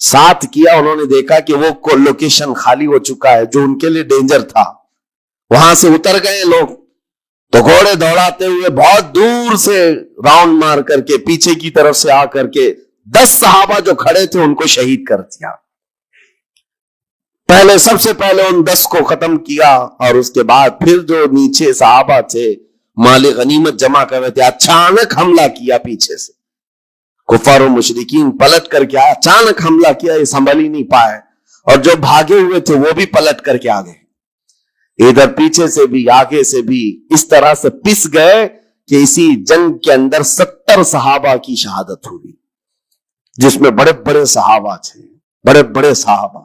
ساتھ کیا. انہوں نے دیکھا کہ وہ لوکیشن خالی ہو چکا ہے جو ان کے لیے ڈینجر تھا, وہاں سے اتر گئے لوگ. تو گھوڑے دوڑاتے ہوئے بہت دور سے راؤنڈ مار کر کے پیچھے کی طرف سے آ کر کے 10 صحابہ جو کھڑے تھے ان کو شہید کر دیا. پہلے سب سے پہلے ان 10 کو ختم کیا, اور اس کے بعد پھر جو نیچے صحابہ تھے مال غنیمت جمع کر رہے تھے اچانک حملہ کیا پیچھے سے. کفار و مشرکین پلٹ کر کے اچانک حملہ کیا, یہ سنبھل ہی نہیں پائے, اور جو بھاگے ہوئے تھے وہ بھی پلٹ کر کے آ گئے. ادھر پیچھے سے بھی آگے سے بھی اس طرح سے پس گئے کہ اسی جنگ کے اندر 70 صحابہ کی شہادت ہوئی, جس میں بڑے بڑے صحابہ تھے, بڑے بڑے صحابہ.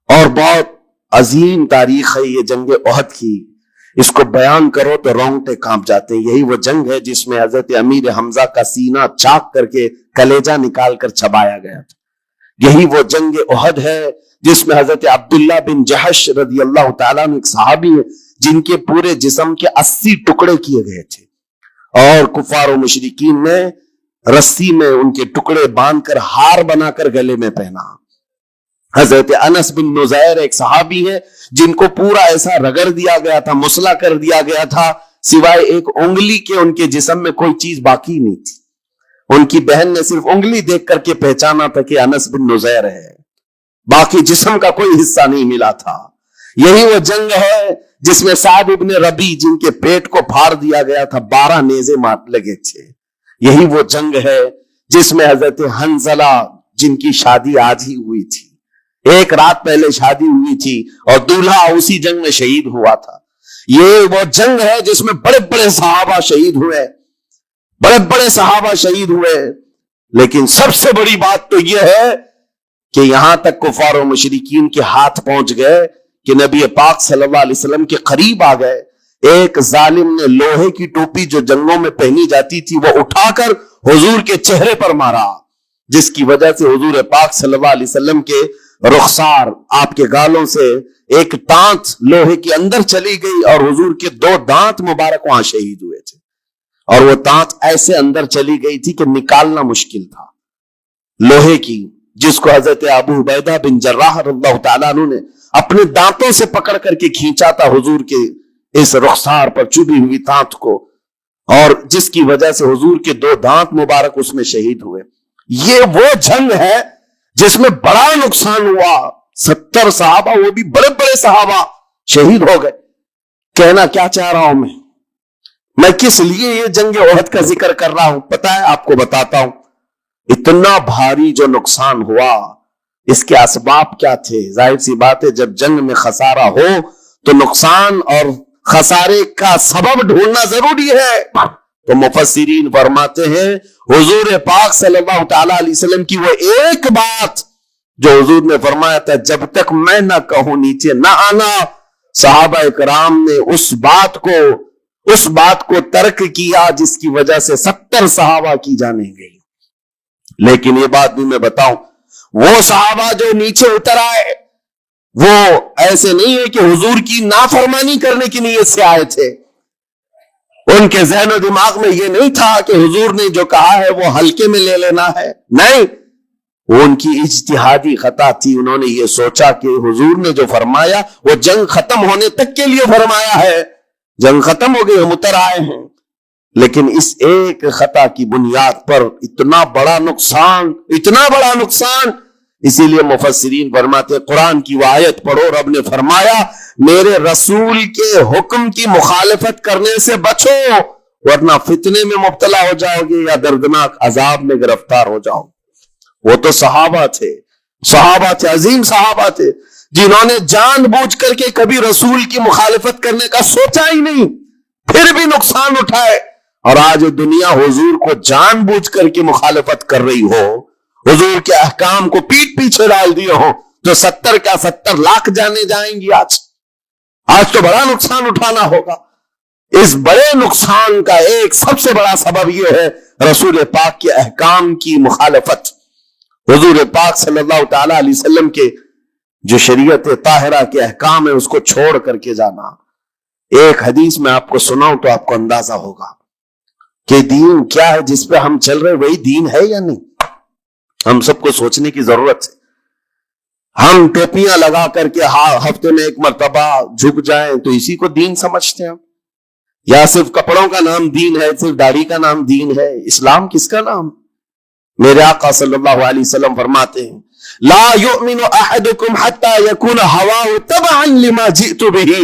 اور بہت عظیم تاریخ ہے یہ جنگ احد کی. اس کو بیان کرو تو رونگٹے کانپ جاتے ہیں. یہی وہ جنگ ہے جس میں حضرت امیر حمزہ کا سینہ چاک کر کے کلیجہ نکال کر چبایا گیا تھا. یہی وہ جنگ احد ہے جس میں حضرت عبداللہ بن جحش رضی اللہ تعالیٰ عنہ ایک صحابی ہے جن کے پورے جسم کے 80 ٹکڑے کیے گئے تھے, اور کفار و مشرکین نے رسی میں ان کے ٹکڑے باندھ کر ہار بنا کر گلے میں پہنا. حضرت انس بن نزیر ایک صحابی ہے جن کو پورا ایسا رگڑ دیا گیا تھا, مسلح کر دیا گیا تھا, سوائے ایک انگلی کے ان کے جسم میں کوئی چیز باقی نہیں تھی. ان کی بہن نے صرف انگلی دیکھ کر کے پہچانا تھا کہ انس بن نزیر ہے, باقی جسم کا کوئی حصہ نہیں ملا تھا. یہی وہ جنگ ہے جس میں سعد ابن ربی جن کے پیٹ کو پھاڑ دیا گیا تھا 12 نیزے لگے تھے. یہی وہ جنگ ہے جس میں حضرت حنزلہ جن کی شادی آج ہی ہوئی تھی, 1 رات پہلے شادی ہوئی تھی, اور دولہا اسی جنگ میں شہید ہوا تھا. یہ وہ جنگ ہے جس میں بڑے بڑے صحابہ شہید ہوئے, بڑے بڑے صحابہ شہید ہوئے. لیکن سب سے بڑی بات تو یہ ہے کہ یہاں تک کفار و مشرکین کے ہاتھ پہنچ گئے کہ نبی پاک صلی اللہ علیہ وسلم کے قریب آ گئے. ایک ظالم نے لوہے کی ٹوپی جو جنگوں میں پہنی جاتی تھی وہ اٹھا کر حضور کے چہرے پر مارا, جس کی وجہ سے حضور پاک صلی اللہ علیہ وسلم کے رخسار, آپ کے گالوں سے ایک دانت لوہے کے اندر چلی گئی, اور حضور کے 2 دانت مبارک وہاں شہید ہوئے تھے. اور وہ دانت ایسے اندر چلی گئی تھی کہ نکالنا مشکل تھا, لوہے کی, جس کو حضرت ابو عبیدہ بن جراح رضی اللہ تعالیٰ عنہ نے اپنے دانتوں سے پکڑ کر کے کھینچا تھا حضور کے اس رخسار پر چبھی ہوئی دانت کو, اور جس کی وجہ سے حضور کے 2 دانت مبارک اس میں شہید ہوئے. یہ وہ جنگ ہے جس میں بڑا نقصان ہوا. 70 صحابہ, وہ بھی بڑے بڑے صحابہ شہید ہو گئے. کہنا کیا چاہ رہا ہوں میں کس لیے یہ جنگ احد کا ذکر کر رہا ہوں پتا ہے آپ کو, بتاتا ہوں. اتنا بھاری جو نقصان ہوا اس کے اسباب کیا تھے. ظاہر سی بات ہے جب جنگ میں خسارہ ہو تو نقصان اور خسارے کا سبب ڈھونڈنا ضروری ہے. تو مفسرین فرماتے ہیں حضور پاک صلی اللہ تعالی علیہ وسلم کی وہ ایک بات جو حضور نے فرمایا تھا جب تک میں نہ کہوں نیچے نہ آنا، صحابہ کرام نے اس بات کو ترک کیا جس کی وجہ سے 70 صحابہ کی جانیں گئی۔ لیکن یہ بات بھی میں بتاؤں، وہ صحابہ جو نیچے اتر آئے وہ ایسے نہیں ہے کہ حضور کی نافرمانی کرنے کی نیت سے آئے تھے۔ ان کے ذہن و دماغ میں یہ نہیں تھا کہ حضور نے جو کہا ہے وہ ہلکے میں لے لینا ہے، نہیں، وہ ان کی اجتہادی خطا تھی۔ انہوں نے یہ سوچا کہ حضور نے جو فرمایا وہ جنگ ختم ہونے تک کے لیے فرمایا ہے، جنگ ختم ہو گئی، ہم اتر آئے ہیں۔ لیکن اس ایک خطا کی بنیاد پر اتنا بڑا نقصان، اسی لیے مفسرین فرماتے ہیں قرآن کی وہ آیت پڑھو، رب نے فرمایا میرے رسول کے حکم کی مخالفت کرنے سے بچو ورنہ فتنے میں مبتلا ہو جاؤ گے یا دردناک عذاب میں گرفتار ہو جاؤ۔ وہ تو صحابہ تھے، عظیم صحابہ تھے، جنہوں نے جان بوجھ کر کے کبھی رسول کی مخالفت کرنے کا سوچا ہی نہیں، پھر بھی نقصان اٹھائے۔ اور آج دنیا حضور کو جان بوجھ کر کے مخالفت کر رہی ہو، حضور کے احکام کو پیٹ پیچھے ڈال دیے ہو، تو 70 لاکھ جانے جائیں گی۔ آج تو بڑا نقصان اٹھانا ہوگا۔ اس بڑے نقصان کا ایک سب سے بڑا سبب یہ ہے رسول پاک کے احکام کی مخالفت، حضور پاک صلی اللہ تعالی علیہ وسلم کے جو شریعت طاہرہ کے احکام ہے اس کو چھوڑ کر کے جانا۔ ایک حدیث میں آپ کو سناؤں تو آپ کو اندازہ ہوگا کہ دین کیا ہے، جس پہ ہم چل رہے وہی دین ہے یا نہیں۔ ہم سب کو سوچنے کی ضرورت ہے۔ ہم ٹوپیاں لگا کر کے ہفتے میں ایک مرتبہ جھک جائیں تو اسی کو دین سمجھتے ہیں، یا صرف کپڑوں کا نام دین ہے، صرف داڑھی کا نام دین ہے، اسلام کس کا نام؟ میرے آقا صلی اللہ علیہ وسلم فرماتے ہیں لا یؤمن احدکم حتی یکون ہواہ تبعا لما جئت بہ،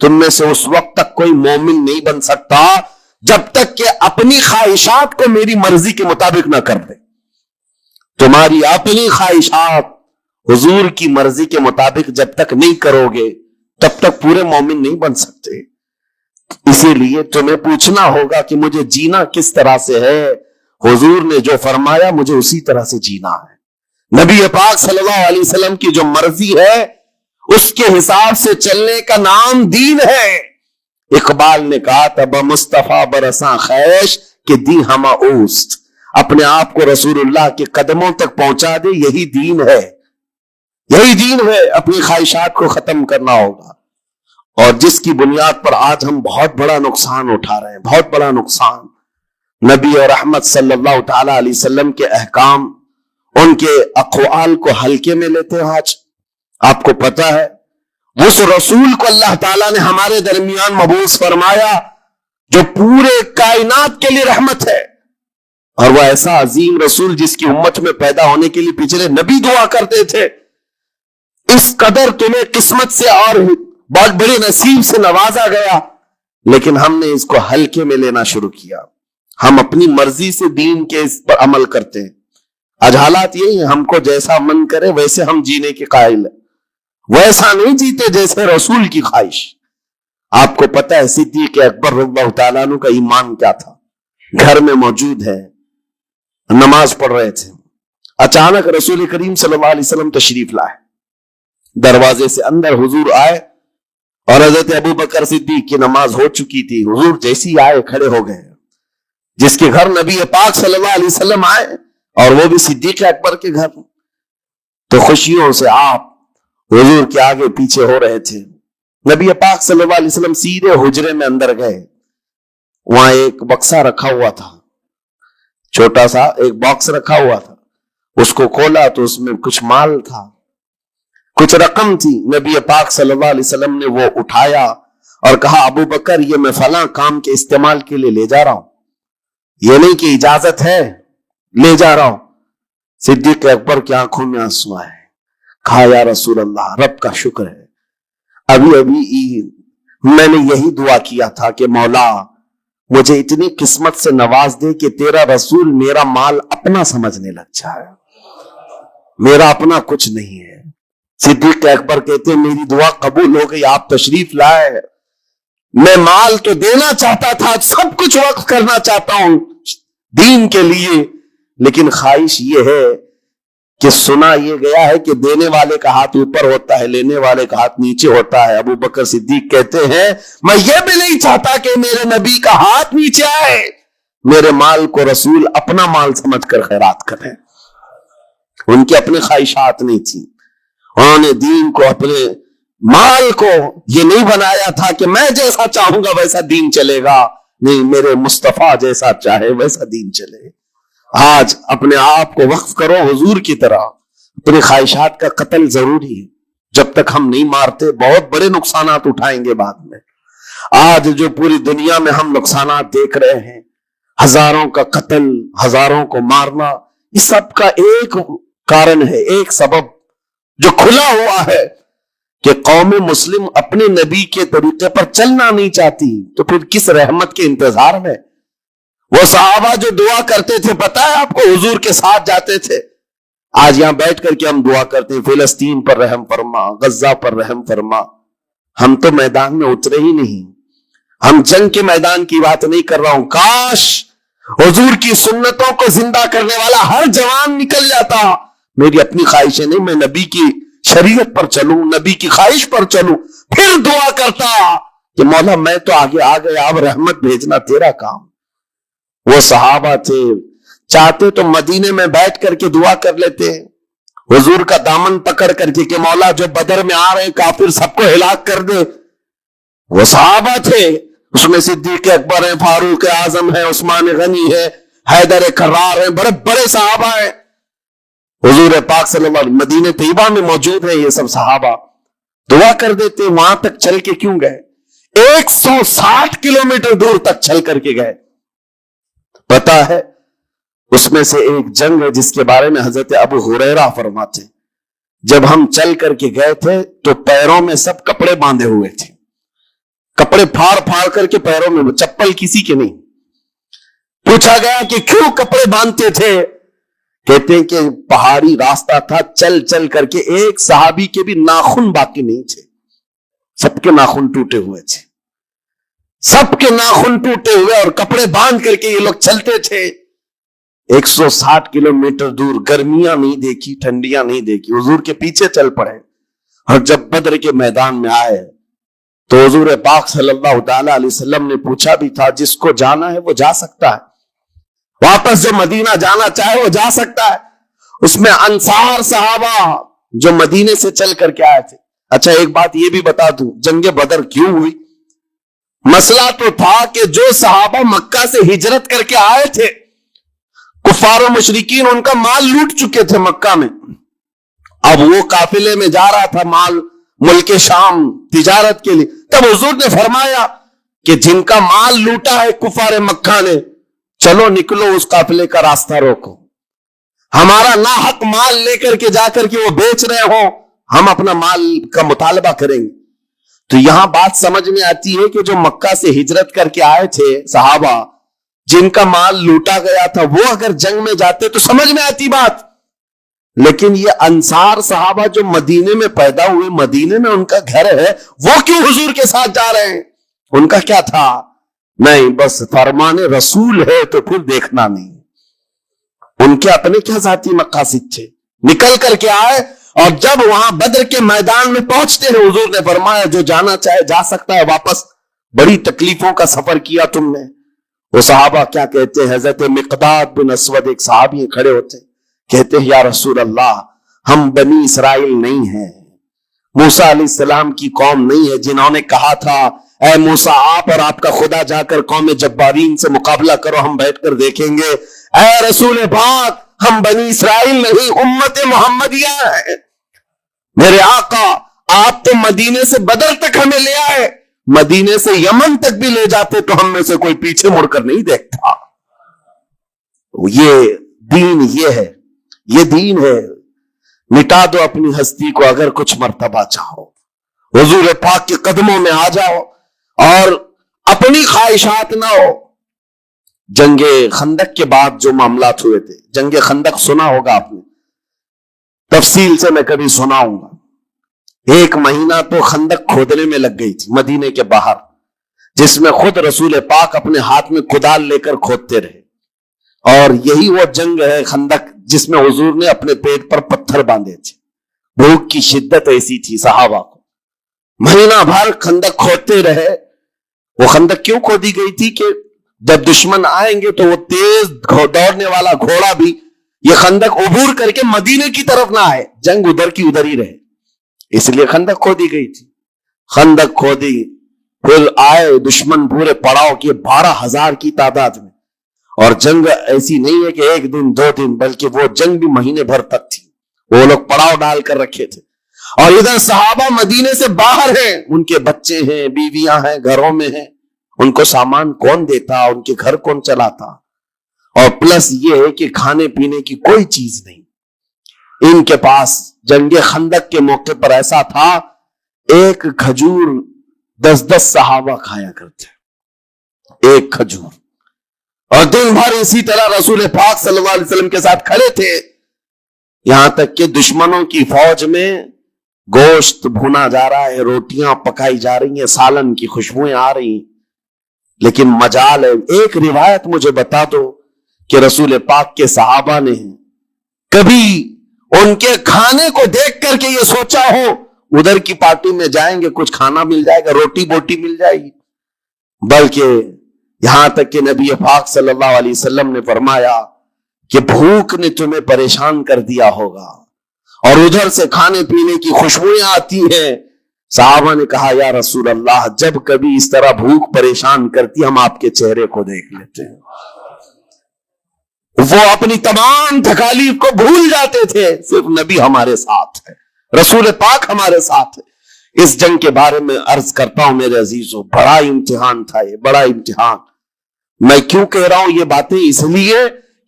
تم میں سے اس وقت تک کوئی مومن نہیں بن سکتا جب تک کہ اپنی خواہشات کو میری مرضی کے مطابق نہ کر دے۔ تمہاری اپنی خواہشات حضور کی مرضی کے مطابق جب تک نہیں کرو گے تب تک پورے مومن نہیں بن سکتے۔ اسی لیے تمہیں پوچھنا ہوگا کہ مجھے جینا کس طرح سے ہے، حضور نے جو فرمایا مجھے اسی طرح سے جینا ہے۔ نبی پاک صلی اللہ علیہ وسلم کی جو مرضی ہے اس کے حساب سے چلنے کا نام دین ہے۔ اقبال نے کہا تھا بمصطفیٰ برساں خیش کہ دی ہما اوست، اپنے آپ کو رسول اللہ کے قدموں تک پہنچا دے، یہی دین ہے، یہی دین ہے۔ اپنی خواہشات کو ختم کرنا ہوگا، اور جس کی بنیاد پر آج ہم بہت بڑا نقصان اٹھا رہے ہیں، بہت بڑا نقصان۔ نبی اور رحمت صلی اللہ تعالی علیہ وسلم کے احکام، ان کے اقوال کو ہلکے میں لیتے ہیں۔ آج آپ کو پتا ہے اس رسول کو اللہ تعالیٰ نے ہمارے درمیان مبعوث فرمایا جو پورے کائنات کے لیے رحمت ہے، اور وہ ایسا عظیم رسول جس کی امت میں پیدا ہونے کے لیے پچھلے نبی دعا کرتے تھے، اس قدر تمہیں قسمت سے اور بہت بڑے نصیب سے نوازا گیا، لیکن ہم نے اس کو ہلکے میں لینا شروع کیا۔ ہم اپنی مرضی سے دین کے اس پر عمل کرتے ہیں۔ آج حالات یہی ہیں، ہم کو جیسا من کرے ویسے ہم جینے کے قائل ہیں، ویسا نہیں جیتے جیسے رسول کی خواہش۔ آپ کو پتہ ہے صدیق اکبر رضی اللہ تعالیٰ عنہ کا ایمان کیا تھا؟ گھر میں موجود ہے، نماز پڑھ رہے تھے، اچانک رسول کریم صلی اللہ علیہ وسلم تشریف لائے، دروازے سے اندر حضور آئے اور حضرت ابو بکر صدیق کی نماز ہو چکی تھی، حضور جیسی آئے کھڑے ہو گئے۔ جس کے گھر نبی پاک صلی اللہ علیہ وسلم آئے اور وہ بھی صدیق اکبر کے گھر، تو خوشیوں سے آپ حضور کے آگے پیچھے ہو رہے تھے۔ نبی پاک صلی اللہ علیہ وسلم سیدھے حجرے میں اندر گئے، وہاں ایک بکسا رکھا ہوا تھا، چھوٹا سا ایک باکس رکھا ہوا تھا، اس کو کھولا تو اس میں کچھ مال تھا، کچھ رقم تھی۔ نبی پاک صلی اللہ علیہ وسلم نے وہ اٹھایا اور کہا ابو بکر یہ میں فلاں کام کے استعمال کے لیے لے جا رہا ہوں، یہ نہیں کہ اجازت ہے، لے جا رہا ہوں۔ صدیق اکبر کی آنکھوں میں آنسو آئے، کہا یا رسول اللہ رب کا شکر ہے، ابھی میں نے یہی دعا کیا تھا کہ مولا مجھے اتنی قسمت سے نواز دے کہ تیرا رسول میرا مال اپنا سمجھنے لگ جائے، میرا اپنا کچھ نہیں ہے۔ صدیق اکبر کہتے ہیں میری دعا قبول ہو گئی، آپ تشریف لائے، میں مال تو دینا چاہتا تھا، سب کچھ وقف کرنا چاہتا ہوں دین کے لیے، لیکن خواہش یہ ہے کہ سنا یہ گیا ہے کہ دینے والے کا ہاتھ اوپر ہوتا ہے، لینے والے کا ہاتھ نیچے ہوتا ہے۔ ابو بکر صدیق کہتے ہیں میں یہ بھی نہیں چاہتا کہ میرے نبی کا ہاتھ نیچے آئے، میرے مال کو رسول اپنا مال سمجھ کر خیرات کریں۔ ان کی اپنی خواہشات نہیں تھی، انہوں نے دین کو، اپنے مال کو یہ نہیں بنایا تھا کہ میں جیسا چاہوں گا ویسا دین چلے گا، نہیں، میرے مصطفیٰ جیسا چاہے ویسا دین چلے۔ آج اپنے آپ کو وقف کرو حضور کی طرح، اپنی خواہشات کا قتل ضروری ہے، جب تک ہم نہیں مارتے بہت بڑے نقصانات اٹھائیں گے بعد میں۔ آج جو پوری دنیا میں ہم نقصانات دیکھ رہے ہیں، ہزاروں کا قتل، ہزاروں کو مارنا، اس سب کا ایک کارن ہے، ایک سبب جو کھلا ہوا ہے کہ قوم مسلم اپنے نبی کے طریقے پر چلنا نہیں چاہتی، تو پھر کس رحمت کے انتظار میں؟ وہ صحابہ جو دعا کرتے تھے، پتہ ہے آپ کو، حضور کے ساتھ جاتے تھے۔ آج یہاں بیٹھ کر کے ہم دعا کرتے ہیں فلسطین پر رحم فرما، غزہ پر رحم فرما، ہم تو میدان میں اترے ہی نہیں، ہم جنگ کے میدان کی بات نہیں کر رہا ہوں۔ کاش حضور کی سنتوں کو زندہ کرنے والا ہر جوان نکل جاتا، میری اپنی خواہشیں نہیں، میں نبی کی شریعت پر چلوں، نبی کی خواہش پر چلوں، پھر دعا کرتا کہ مولا میں تو آگے آ گیا، اب رحمت بھیجنا تیرا کام۔ وہ صحابہ تھے، چاہتے تو مدینے میں بیٹھ کر کے دعا کر لیتے، حضور کا دامن پکڑ کر کے کہ مولا جو بدر میں آ رہے کافر سب کو ہلاک کر دے۔ وہ صحابہ تھے، اس میں صدیق اکبر ہیں، فاروق اعظم ہے، عثمان غنی ہے، حیدر کرار ہیں، بڑے بڑے صحابہ ہیں۔ حضور پاک صلی اللہ علیہ وسلم مدینہ طیبہ میں موجود ہیں، یہ سب صحابہ دعا کر دیتے۔ وہاں تک چل کے کیوں گئے؟ 160 کلومیٹر دور تک چل کر کے گئے۔ پتا ہے اس میں سے ایک جنگ ہے جس کے بارے میں حضرت ابو ہریرہ فرماتے، جب ہم چل کر کے گئے تھے تو پیروں میں سب کپڑے باندھے ہوئے تھے، کپڑے پھاڑ پھاڑ کر کے پیروں میں، چپل کسی کے نہیں۔ پوچھا گیا کہ کیوں کپڑے باندھتے تھے؟ کہتے ہیں کہ پہاڑی راستہ تھا، چل چل کر کے ایک صحابی کے بھی ناخن باقی نہیں تھے، سب کے ناخن ٹوٹے ہوئے تھے، سب کے ناخن ٹوٹے ہوئے، اور کپڑے باندھ کر کے یہ لوگ چلتے تھے۔ 160 کلومیٹر دور، گرمیاں نہیں دیکھی، ٹھنڈیاں نہیں دیکھی، حضور کے پیچھے چل پڑے۔ اور جب بدر کے میدان میں آئے تو حضور پاک صلی اللہ تعالی علیہ وسلم نے پوچھا بھی تھا، جس کو جانا ہے وہ جا سکتا ہے، واپس جو مدینہ جانا چاہے وہ جا سکتا ہے۔ اس میں انصار صحابہ جو مدینے سے چل کر کے آئے تھے۔ اچھا ایک بات یہ بھی بتا دوں، جنگ بدر کیوں ہوئی؟ مسئلہ تو تھا کہ جو صحابہ مکہ سے ہجرت کر کے آئے تھے، کفار و مشرکین ان کا مال لوٹ چکے تھے مکہ میں، اب وہ قافلے میں جا رہا تھا مال ملک شام تجارت کے لیے۔ تب حضور نے فرمایا کہ جن کا مال لوٹا ہے کفار مکہ نے، چلو نکلو اس قافلے کا راستہ روکو، ہمارا ناحق مال لے کر کے جا کر کے وہ بیچ رہے ہوں، ہم اپنا مال کا مطالبہ کریں گے۔ تو یہاں بات سمجھ میں آتی ہے کہ جو مکہ سے ہجرت کر کے آئے تھے صحابہ، جن کا مال لوٹا گیا تھا، وہ اگر جنگ میں جاتے تو سمجھ میں آتی بات، لیکن یہ انصار صحابہ جو مدینے میں پیدا ہوئے، مدینے میں ان کا گھر ہے، وہ کیوں حضور کے ساتھ جا رہے ہیں؟ ان کا کیا تھا؟ نہیں، بس فرمان رسول ہے تو پھر دیکھنا نہیں۔ ان کے اپنے کیا ذاتی مقاصد تھے؟ نکل کر کے آئے، اور جب وہاں بدر کے میدان میں پہنچتے ہیں حضور نے فرمایا جو جانا چاہے جا سکتا ہے واپس۔ بڑی تکلیفوں کا سفر کیا تم نے۔ وہ صحابہ کیا کہتے ہیں؟ حضرت مقداد بن اسود ایک صحابی کھڑے ہوتے کہتے ہیں یا رسول اللہ، ہم بنی اسرائیل نہیں ہیں، موسیٰ علیہ السلام کی قوم نہیں ہے جنہوں نے کہا تھا اے موسیٰ آپ اور آپ کا خدا جا کر قوم جبارین سے مقابلہ کرو، ہم بیٹھ کر دیکھیں گے۔ اے رسول پاک، ہم بنی اسرائیل نہیں، امت محمدیہ ہیں۔ میرے آقا آپ تو مدینے سے بدر تک ہمیں لے آئے، مدینے سے یمن تک بھی لے جاتے تو ہم میں سے کوئی پیچھے مڑ کر نہیں دیکھتا۔ یہ دین، یہ دین ہے۔ مٹا دو اپنی ہستی کو اگر کچھ مرتبہ چاہو، حضور پاک کے قدموں میں آ جاؤ اور اپنی خواہشات نہ ہو۔ جنگ خندق کے بعد جو معاملات ہوئے تھے، جنگ خندق سنا ہوگا آپ نے، تفصیل سے میں کبھی سناؤں گا۔ 1 مہینہ تو خندق کھودنے میں لگ گئی تھی مدینے کے باہر، جس میں خود رسول پاک اپنے ہاتھ میں کدال لے کر کھودتے رہے، اور یہی وہ جنگ ہے خندق جس میں حضور نے اپنے پیٹ پر پتھر باندھے تھے. بھوک کی شدت ایسی تھی صحابہ کو. مہینہ بھر خندق کھودتے رہے. وہ خندق کیوں کھودی گئی تھی کہ جب دشمن آئیں گے تو وہ تیز دوڑنے والا گھوڑا بھی یہ خندق عبور کر کے مدینے کی طرف نہ آئے, جنگ ادھر کی ادھر ہی رہے. اس لیے خندق کھودی گئی تھی. خندق کھودی, پھر آئے دشمن پورے پڑاؤ کیے 12,000 کی تعداد میں. اور جنگ ایسی نہیں ہے کہ ایک دن 2 دن, بلکہ وہ جنگ بھی مہینے بھر تک تھی. وہ لوگ پڑاؤ ڈال کر رکھے تھے. اور ادھر صحابہ مدینے سے باہر ہیں, ان کے بچے ہیں, بیویاں ہیں, گھروں میں ہیں. ان کو سامان کون دیتا, ان کے گھر کون چلاتا؟ اور پلس یہ ہے کہ کھانے پینے کی کوئی چیز نہیں. ان کے پاس جنگ خندق کے موقع پر ایسا تھا, ایک کھجور 10 صحابہ کھایا کرتے, ایک کھجور. اور دن بھر اسی طرح رسول پاک صلی اللہ علیہ وسلم کے ساتھ کھڑے تھے, یہاں تک کہ دشمنوں کی فوج میں گوشت بھونا جا رہا ہے, روٹیاں پکائی جا رہی ہیں, سالن کی خوشبوئیں آ رہی ہیں. لیکن مجال ہے, ایک روایت مجھے بتا دو کہ رسول پاک کے صحابہ نے کبھی ان کے کھانے کو دیکھ کر کے یہ سوچا ہو ادھر کی پارٹی میں جائیں گے کچھ کھانا مل جائے گا, روٹی بوٹی مل جائے گی؟ بلکہ یہاں تک کہ نبی پاک صلی اللہ علیہ وسلم نے فرمایا کہ بھوک نے تمہیں پریشان کر دیا ہوگا اور ادھر سے کھانے پینے کی خوشبوئیں آتی ہیں. صحابہ نے کہا یا رسول اللہ, جب کبھی اس طرح بھوک پریشان کرتی ہم آپ کے چہرے کو دیکھ لیتے ہیں. وہ اپنی تمام تکالیف کو بھول جاتے تھے, صرف نبی ہمارے ساتھ ہے, رسول پاک ہمارے ساتھ ہے. اس جنگ کے بارے میں عرض کرتا ہوں میرے عزیزوں, بڑا امتحان تھا یہ, بڑا امتحان. میں کیوں کہہ رہا ہوں یہ باتیں؟ اس لیے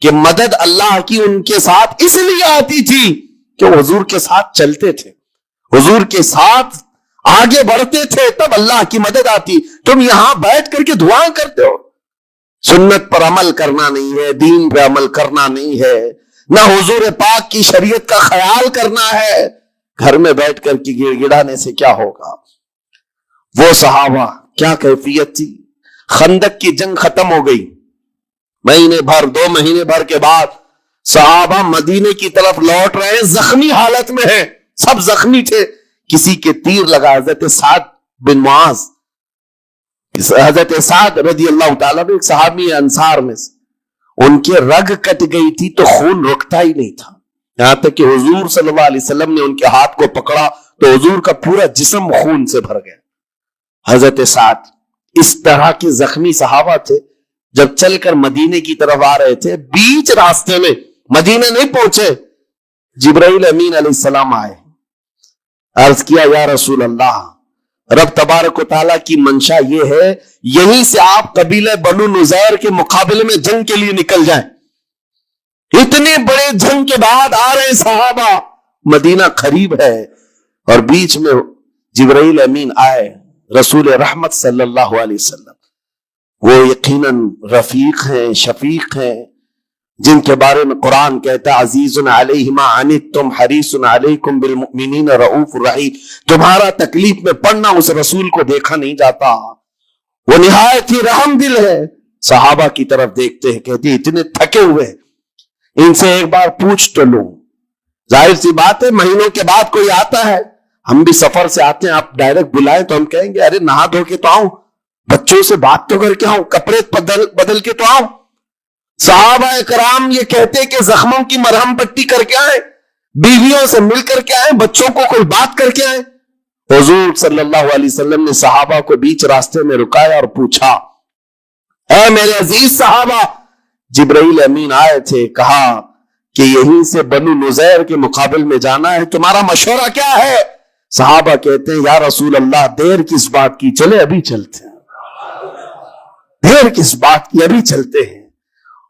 کہ مدد اللہ کی ان کے ساتھ اس لیے آتی تھی کہ وہ حضور کے ساتھ چلتے تھے, حضور کے ساتھ آگے بڑھتے تھے, تب اللہ کی مدد آتی. تم یہاں بیٹھ کر کے دعائیں کرتے ہو, سنت پر عمل کرنا نہیں ہے, دین پہ عمل کرنا نہیں ہے, نہ حضور پاک کی شریعت کا خیال کرنا ہے, گھر میں بیٹھ کر کے گڑ گڑانے سے کیا ہوگا؟ وہ صحابہ کیا کیفیت تھی. خندق کی جنگ ختم ہو گئی, مہینے بھر 2 مہینے بھر کے بعد صحابہ مدینے کی طرف لوٹ رہے ہیں, زخمی حالت میں ہیں, سب زخمی تھے. کسی کے تیر لگا, حضرت سعد بن معاذ, حضرت سعد رضی اللہ تعالیٰ ایک صحابی انصار میں سے, ان کے رگ کٹ گئی تھی تو خون رکتا ہی نہیں تھا, یہاں تک کہ حضور صلی اللہ علیہ وسلم نے ان کے ہاتھ کو پکڑا تو حضور کا پورا جسم خون سے بھر گیا. حضرت سعد اس طرح کے زخمی صحابہ تھے. جب چل کر مدینے کی طرف آ رہے تھے, بیچ راستے میں, مدینے نہیں پہنچے, جبرائیل امین علیہ السلام آئے. عرض کیا یا رسول اللہ, رب تبارک و تعالیٰ کی منشا یہ ہے یہیں سے آپ قبیلہ بنو نذیر کے مقابلے میں جنگ کے لیے نکل جائیں. اتنے بڑے جنگ کے بعد آ رہے صحابہ, مدینہ قریب ہے, اور بیچ میں جبرائیل امین آئے, رسول رحمت صلی اللہ علیہ وسلم. وہ یقیناً رفیق ہیں, شفیق ہیں, جن کے بارے میں قرآن کہتا ہے عزیز علیہ ما عنتم حریص علیکم بالمؤمنین رؤوف الرحیم. تمہارا تکلیف میں پڑنا اس رسول کو دیکھا نہیں جاتا, وہ نہایت ہی رحم دل ہے. صحابہ کی طرف دیکھتے ہیں, کہتے ہیں اتنے تھکے ہوئے, ان سے ایک بار پوچھ تو لوں. ظاہر سی بات ہے مہینوں کے بعد کوئی آتا ہے, ہم بھی سفر سے آتے ہیں, آپ ڈائریکٹ بلائیں تو ہم کہیں گے ارے نہا دھو کے تو آؤں, بچوں سے بات تو کر کے آؤں, کپڑے بدل کے تو آؤں. صحابہ کرام یہ کہتے کہ زخموں کی مرہم پٹی کر کے آئیں, بیویوں سے مل کر کے آئیں, بچوں کو کوئی بات کر کے آئیں. حضور صلی اللہ علیہ وسلم نے صحابہ کو بیچ راستے میں رکایا اور پوچھا, اے میرے عزیز صحابہ, جبرائیل امین آئے تھے, کہا کہ یہیں سے بنو نذیر کے مقابل میں جانا ہے, تمہارا مشورہ کیا ہے؟ صحابہ کہتے ہیں یا رسول اللہ, دیر کس بات کی, چلے ابھی چلتے ہیں. دیر کس بات کی, ابھی چلتے ہیں.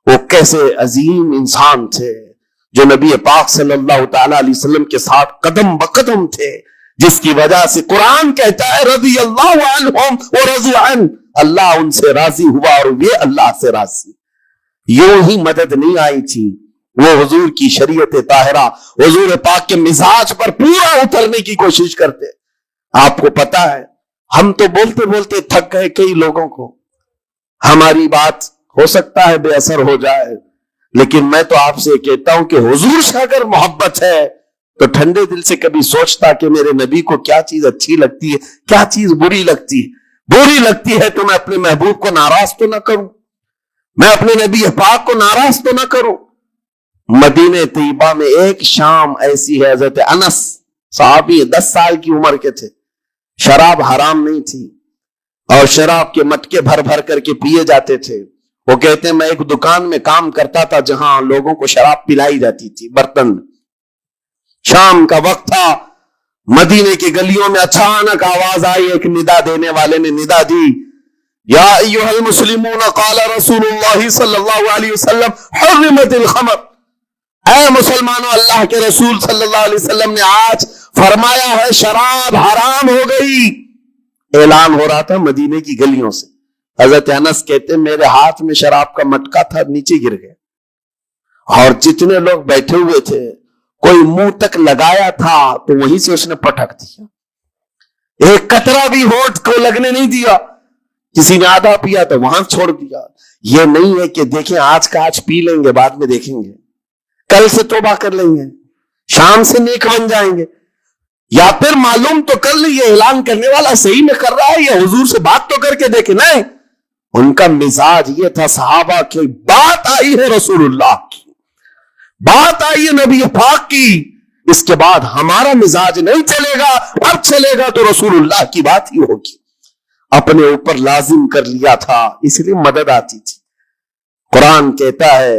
وہ کیسے عظیم انسان تھے جو نبی پاک صلی اللہ تعالی علیہ وسلم کے ساتھ قدم بقدم تھے, جس کی وجہ سے قرآن کہتا ہے رضی اللہ عنہم ورضوا عنہ, اللہ ان سے راضی ہوا اور یہ اللہ سے راضی. یوں ہی مدد نہیں آئی تھی, وہ حضور کی شریعت طاہرہ, حضور پاک کے مزاج پر پورا اترنے کی کوشش کرتے. آپ کو پتا ہے ہم تو بولتے بولتے تھک گئے, کئی لوگوں کو ہماری بات ہو سکتا ہے بے اثر ہو جائے, لیکن میں تو آپ سے کہتا ہوں کہ حضور سے اگر محبت ہے تو ٹھنڈے دل سے کبھی سوچتا کہ میرے نبی کو کیا چیز اچھی لگتی ہے, کیا چیز بری لگتی ہے. بری لگتی ہے تو میں اپنے محبوب کو ناراض تو نہ کروں, میں اپنے نبی پاک کو ناراض تو نہ کروں. مدینہ طیبہ میں ایک شام ایسی ہے, حضرت انس صحابی 10 سال کی عمر کے تھے, شراب حرام نہیں تھی اور شراب کے مٹکے بھر بھر کر کے پیے جاتے تھے. وہ کہتے ہیں میں ایک دکان میں کام کرتا تھا جہاں لوگوں کو شراب پلائی جاتی تھی برتن میں. شام کا وقت تھا, مدینے کی گلیوں میں اچانک آواز آئی, ایک ندا دینے والے نے ندا دی, یا ایھا المسلمون قال رسول اللہ صلی اللہ علیہ وسلم حرمت الخمر. اے مسلمانوں, اللہ کے رسول صلی اللہ علیہ وسلم نے آج فرمایا ہے شراب حرام ہو گئی. اعلان ہو رہا تھا مدینے کی گلیوں سے. حضرت انس کہتے ہیں میرے ہاتھ میں شراب کا مٹکا تھا, نیچے گر گیا اور جتنے لوگ بیٹھے ہوئے تھے کوئی منہ تک لگایا تھا تو وہیں سے اس نے پٹک دیا, ایک قطرہ بھی ہونٹ کو لگنے نہیں دیا. کسی نے آدھا پیا تو وہاں چھوڑ دیا. یہ نہیں ہے کہ دیکھیں آج کا آج پی لیں گے بعد میں دیکھیں گے, کل سے توبہ کر لیں گے, شام سے نیک بن جائیں گے, یا پھر معلوم تو کر لیں یہ اعلان کرنے والا صحیح میں کر رہا ہے یا حضور سے بات تو کر کے دیکھیں. نہیں, ان کا مزاج یہ تھا, صحابہ کی بات آئی ہے رسول اللہ کی, بات آئی ہے نبی پاک کی, اس کے بعد ہمارا مزاج نہیں چلے گا, اب چلے گا تو رسول اللہ کی بات ہی ہوگی. اپنے اوپر لازم کر لیا تھا, اس لیے مدد آتی تھی. قرآن کہتا ہے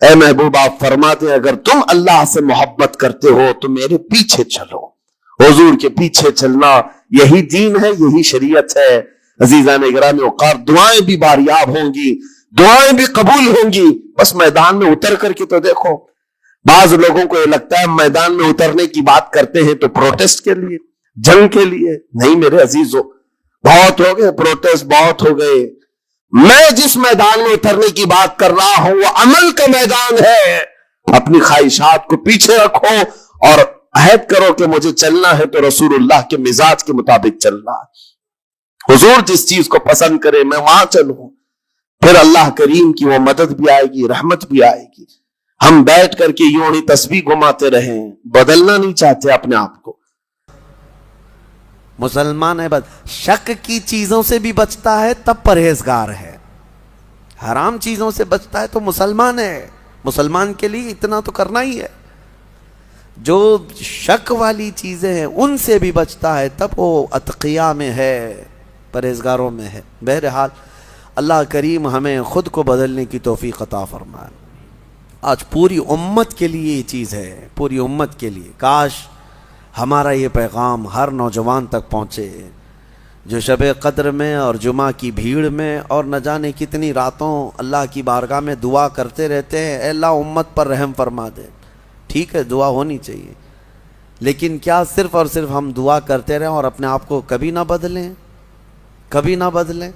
اے محبوب آپ فرماتے ہیں اگر تم اللہ سے محبت کرتے ہو تو میرے پیچھے چلو. حضور کے پیچھے چلنا یہی دین ہے, یہی شریعت ہے. عزیزان گرامی اوقات, دعائیں بھی باریاب ہوں گی, دعائیں بھی قبول ہوں گی, بس میدان میں اتر کر کے تو دیکھو. بعض لوگوں کو یہ لگتا ہے میدان میں اترنے کی بات کرتے ہیں تو پروٹیسٹ کے لیے, جنگ کے لیے. نہیں میرے عزیزو, بہت ہو گئے پروٹیسٹ, بہت ہو گئے. میں جس میدان میں اترنے کی بات کر رہا ہوں وہ عمل کا میدان ہے. اپنی خواہشات کو پیچھے رکھو اور عہد کرو کہ مجھے چلنا ہے تو رسول اللہ کے مزاج کے مطابق چلنا ہے. حضور جس چیز کو پسند کرے میں وہاں چلوں, پھر اللہ کریم کی وہ مدد بھی آئے گی, رحمت بھی آئے گی. ہم بیٹھ کر کے یوں ہی تسبیح گھماتے رہیں, بدلنا نہیں چاہتے اپنے آپ کو. مسلمان ہے بس شک کی چیزوں سے بھی بچتا ہے تب پرہیزگار ہے, حرام چیزوں سے بچتا ہے تو مسلمان ہے. مسلمان کے لیے اتنا تو کرنا ہی ہے. جو شک والی چیزیں ہیں ان سے بھی بچتا ہے تب وہ اتقیاء میں ہے, پرہیزگاروں میں ہے. بہرحال اللہ کریم ہمیں خود کو بدلنے کی توفیق عطا فرمائے. آج پوری امت کے لیے یہ چیز ہے, پوری امت کے لیے. کاش ہمارا یہ پیغام ہر نوجوان تک پہنچے جو شب قدر میں اور جمعہ کی بھیڑ میں اور نہ جانے کتنی راتوں اللہ کی بارگاہ میں دعا کرتے رہتے ہیں اے اللہ امت پر رحم فرما دے. ٹھیک ہے دعا ہونی چاہیے, لیکن کیا صرف اور صرف ہم دعا کرتے رہیں اور اپنے آپ کو کبھی نہ بدلیں, کبھی نہ بدلیں.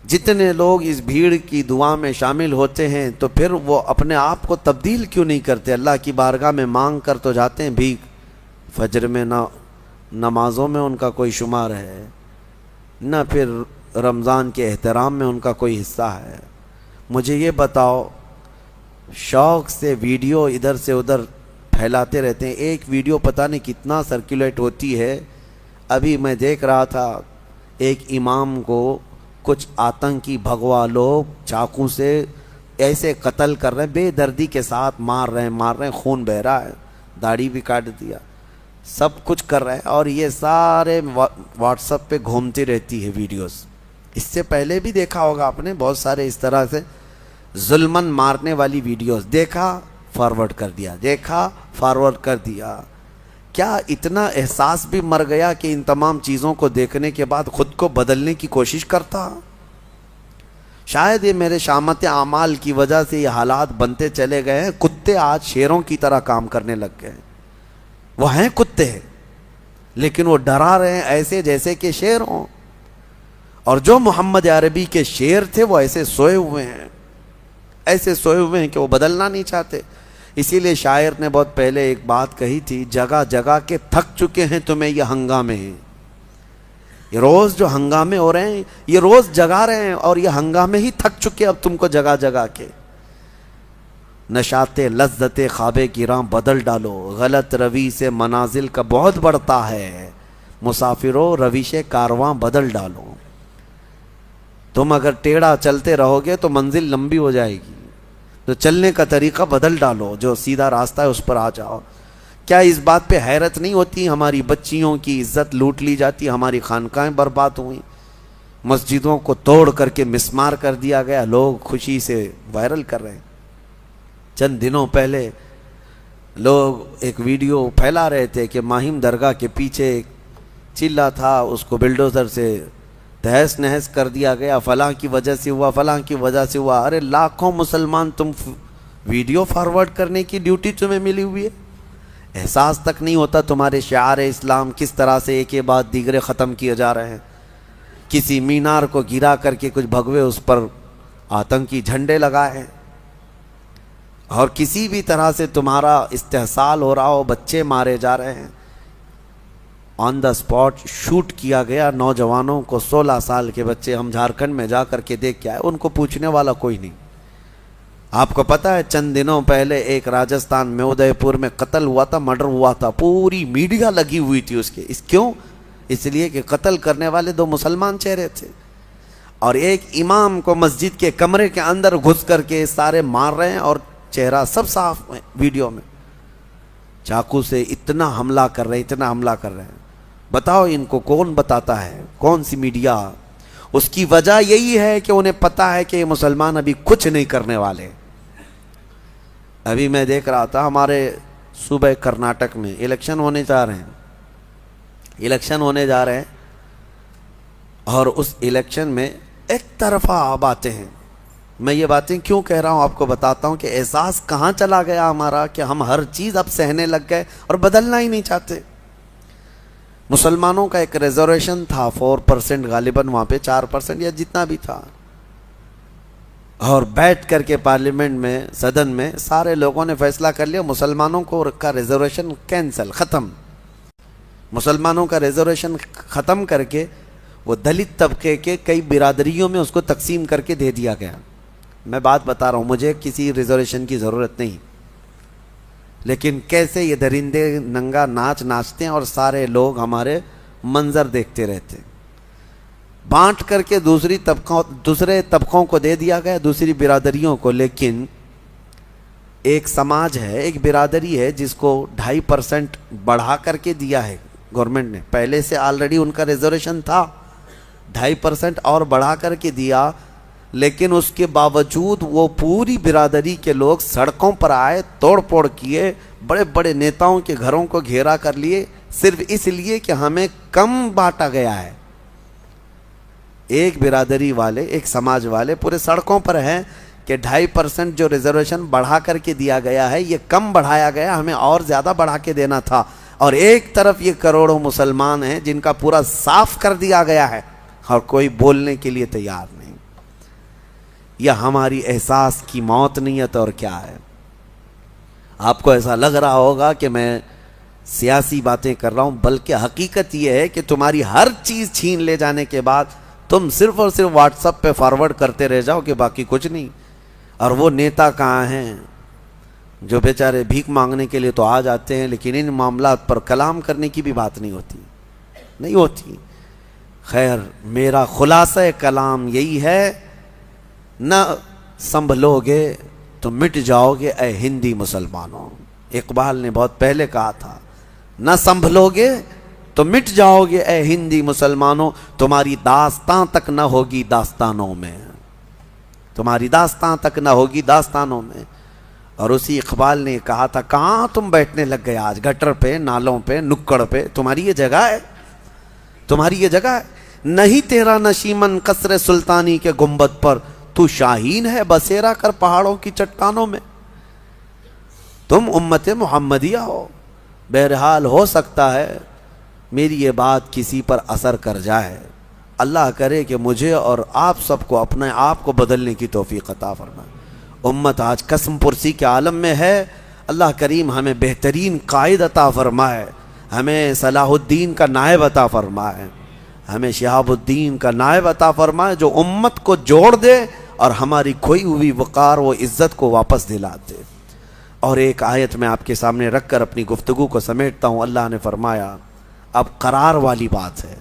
جتنے لوگ اس بھیڑ کی دعا میں شامل ہوتے ہیں تو پھر وہ اپنے آپ کو تبدیل کیوں نہیں کرتے؟ اللہ کی بارگاہ میں مانگ کر تو جاتے ہیں بھیک, فجر میں نہ نمازوں میں ان کا کوئی شمار ہے, نہ پھر رمضان کے احترام میں ان کا کوئی حصہ ہے. مجھے یہ بتاؤ, شوق سے ویڈیو ادھر سے ادھر پھیلاتے رہتے ہیں, ایک ویڈیو پتہ نہیں کتنا سرکولیٹ ہوتی ہے. ابھی میں دیکھ رہا تھا ایک امام کو کچھ آتنکی بھگوا لوگ چاقو سے ایسے قتل کر رہے ہیں, بے دردی کے ساتھ مار رہے ہیں, خون بہہ رہا ہے, داڑھی بھی کاٹ دیا, سب کچھ کر رہے ہیں, اور یہ سارے واٹس ایپ پہ گھومتی رہتی ہے ویڈیوز. اس سے پہلے بھی دیکھا ہوگا آپ نے بہت سارے اس طرح سے ظلمن مارنے والی ویڈیوز, دیکھا فارورڈ کر دیا, دیکھا فارورڈ کر دیا. کیا اتنا احساس بھی مر گیا کہ ان تمام چیزوں کو دیکھنے کے بعد خود کو بدلنے کی کوشش کرتا؟ شاید یہ میرے شامت اعمال کی وجہ سے یہ حالات بنتے چلے گئے ہیں. کتے آج شیروں کی طرح کام کرنے لگ گئے ہیں. وہ ہیں کتے لیکن وہ ڈرا رہے ہیں ایسے جیسے کہ شیر ہوں, اور جو محمد عربی کے شیر تھے وہ ایسے سوئے ہوئے ہیں, ایسے سوئے ہوئے ہیں کہ وہ بدلنا نہیں چاہتے. اسی لیے شاعر نے بہت پہلے ایک بات کہی تھی, جگہ جگہ کے تھک چکے ہیں تمہیں یہ ہنگامے ہیں. یہ روز جو ہنگامے ہو رہے ہیں یہ روز جگا رہے ہیں اور یہ ہنگامے ہی تھک چکے اب تم کو جگہ جگہ کے. نشاط لذت خواب کی راہ بدل ڈالو، غلط روی سے منازل کا بہت بڑھتا ہے، مسافروں روش کارواں بدل ڈالو۔ تم اگر ٹیڑھا چلتے رہو گے تو منزل لمبی ہو جائے گی، تو چلنے کا طریقہ بدل ڈالو، جو سیدھا راستہ ہے اس پر آ جاؤ۔ کیا اس بات پہ حیرت نہیں ہوتی ہماری بچیوں کی عزت لوٹ لی جاتی، ہماری خانقاہیں برباد ہوئیں، مسجدوں کو توڑ کر کے مسمار کر دیا گیا، لوگ خوشی سے وائرل کر رہے ہیں۔ چند دنوں پہلے لوگ ایک ویڈیو پھیلا رہے تھے کہ ماہم درگاہ کے پیچھے ایک چلہ تھا، اس کو بلڈوزر سے تہس نہس کر دیا گیا، فلاں کی وجہ سے ہوا، فلاں کی وجہ سے ہوا۔ ارے لاکھوں مسلمان، تم ویڈیو فارورڈ کرنے کی ڈیوٹی تمہیں ملی ہوئی ہے، احساس تک نہیں ہوتا تمہارے شعار اسلام کس طرح سے ایک کے بعد دیگرے ختم کیے جا رہے ہیں۔ کسی مینار کو گرا کر کے کچھ بھگوے اس پر آتنکی جھنڈے لگائے ہیں، اور کسی بھی طرح سے تمہارا استحصال ہو رہا ہو، بچے مارے جا رہے ہیں۔ آن دا اسپاٹ شوٹ کیا گیا نوجوانوں کو، 16 سال کے بچے، ہم جھارکھنڈ میں جا کر کے دیکھ کے آئے، ان کو پوچھنے والا کوئی نہیں۔ آپ کو پتہ ہے چند دنوں پہلے ایک راجستھان میں ادے پور میں قتل ہوا تھا، مرڈر ہوا تھا، پوری میڈیا لگی ہوئی تھی اس کے، کیوں؟ اس لیے کہ قتل کرنے والے 2 مسلمان چہرے تھے، اور ایک امام کو مسجد کے کمرے کے اندر گھس کر کے سارے مار رہے ہیں، اور چہرہ سب صاف ہے ویڈیو میں، چاقو سے اتنا حملہ کر رہے ہیں، اتنا حملہ کر رہے ہیں۔ بتاؤ ان کو کون بتاتا ہے، کون سی میڈیا؟ اس کی وجہ یہی ہے کہ انہیں پتا ہے کہ یہ مسلمان ابھی کچھ نہیں کرنے والے۔ ابھی میں دیکھ رہا تھا ہمارے صوبہ کرناٹک میں الیکشن ہونے جا رہے ہیں، اور اس الیکشن میں ایک طرفہ باتیں ہیں۔ میں یہ باتیں کیوں کہہ رہا ہوں آپ کو بتاتا ہوں کہ احساس کہاں چلا گیا ہمارا کہ ہم ہر چیز اب سہنے لگ گئے اور بدلنا ہی نہیں چاہتے۔ مسلمانوں کا ایک ریزرویشن تھا 4% غالباً، وہاں پہ 4% یا جتنا بھی تھا، اور بیٹھ کر کے پارلیمنٹ میں، صدن میں سارے لوگوں نے فیصلہ کر لیا مسلمانوں کو کا ریزرویشن کینسل، ختم۔ مسلمانوں کا ریزرویشن ختم کر کے وہ دلت طبقے کے کئی برادریوں میں اس کو تقسیم کر کے دے دیا گیا۔ میں بات بتا رہا ہوں، مجھے کسی ریزرویشن کی ضرورت نہیں، لیکن کیسے یہ درندے ننگا ناچ ناچتے ہیں اور سارے لوگ ہمارے منظر دیکھتے رہتے ہیں۔ بانٹ کر کے دوسرے طبقوں کو دے دیا گیا، دوسری برادریوں کو، لیکن ایک سماج ہے، ایک برادری ہے جس کو 2.5% بڑھا کر کے دیا ہے گورنمنٹ نے۔ پہلے سے آلریڈی ان کا ریزرویشن تھا، 2.5% اور بڑھا کر کے دیا، لیکن اس کے باوجود وہ پوری برادری کے لوگ سڑکوں پر آئے، توڑ پھوڑ کیے، بڑے بڑے نیتاؤں کے گھروں کو گھیرا کر لیے، صرف اس لیے کہ ہمیں کم بانٹا گیا ہے۔ ایک برادری والے، ایک سماج والے پورے سڑکوں پر ہیں کہ 2.5% جو ریزرویشن بڑھا کر کے دیا گیا ہے یہ کم بڑھایا گیا، ہمیں اور زیادہ بڑھا کے دینا تھا۔ اور ایک طرف یہ کروڑوں مسلمان ہیں جن کا پورا صاف کر دیا گیا ہے، اور کوئی بولنے کے لیے تیار نہیں۔ یہ ہماری احساس کی موت نیت اور کیا ہے؟ آپ کو ایسا لگ رہا ہوگا کہ میں سیاسی باتیں کر رہا ہوں، بلکہ حقیقت یہ ہے کہ تمہاری ہر چیز چھین لے جانے کے بعد تم صرف اور صرف واٹس ایپ پہ فارورڈ کرتے رہ جاؤ کہ باقی کچھ نہیں۔ اور وہ نیتا کہاں ہیں جو بیچارے بھیک مانگنے کے لیے تو آ جاتے ہیں، لیکن ان معاملات پر کلام کرنے کی بھی بات نہیں ہوتی۔ خیر، میرا خلاصہ کلام یہی ہے، نہ سنبھلو گے تو مٹ جاؤ گے اے ہندی مسلمانوں۔ اقبال نے بہت پہلے کہا تھا، نہ سنبھلو گے تو مٹ جاؤ گے اے ہندی مسلمانوں، تمہاری داستان تک نہ ہوگی داستانوں میں، تمہاری داستان تک نہ ہوگی داستانوں میں۔ اور اسی اقبال نے کہا تھا، کہاں تم بیٹھنے لگ گئے آج، گٹر پہ، نالوں پہ، نکڑ پہ، تمہاری یہ جگہ ہے، تمہاری یہ جگہ ہے۔ نہیں تیرا نشیمن قصر سلطانی کے گنبد پر، تو شاہین ہے بسیرا کر پہاڑوں کی چٹانوں میں۔ تم امت محمدیہ ہو، بہرحال ہو سکتا ہے میری یہ بات کسی پر اثر کر جائے، اللہ کرے کہ مجھے اور آپ سب کو اپنے آپ کو بدلنے کی توفیق عطا فرمائے۔ امت آج قسم پرسی کے عالم میں ہے، اللہ کریم ہمیں بہترین قائد عطا فرمائے، ہمیں صلاح الدین کا نائب عطا فرمائے، ہمیں شہاب الدین کا نائب عطا فرمائے جو امت کو جوڑ دے اور ہماری کھوئی ہوئی وقار و عزت کو واپس دلا دے۔ اور ایک آیت میں آپ کے سامنے رکھ کر اپنی گفتگو کو سمیٹتا ہوں. اللہ نے فرمایا اب قرار والی بات ہے.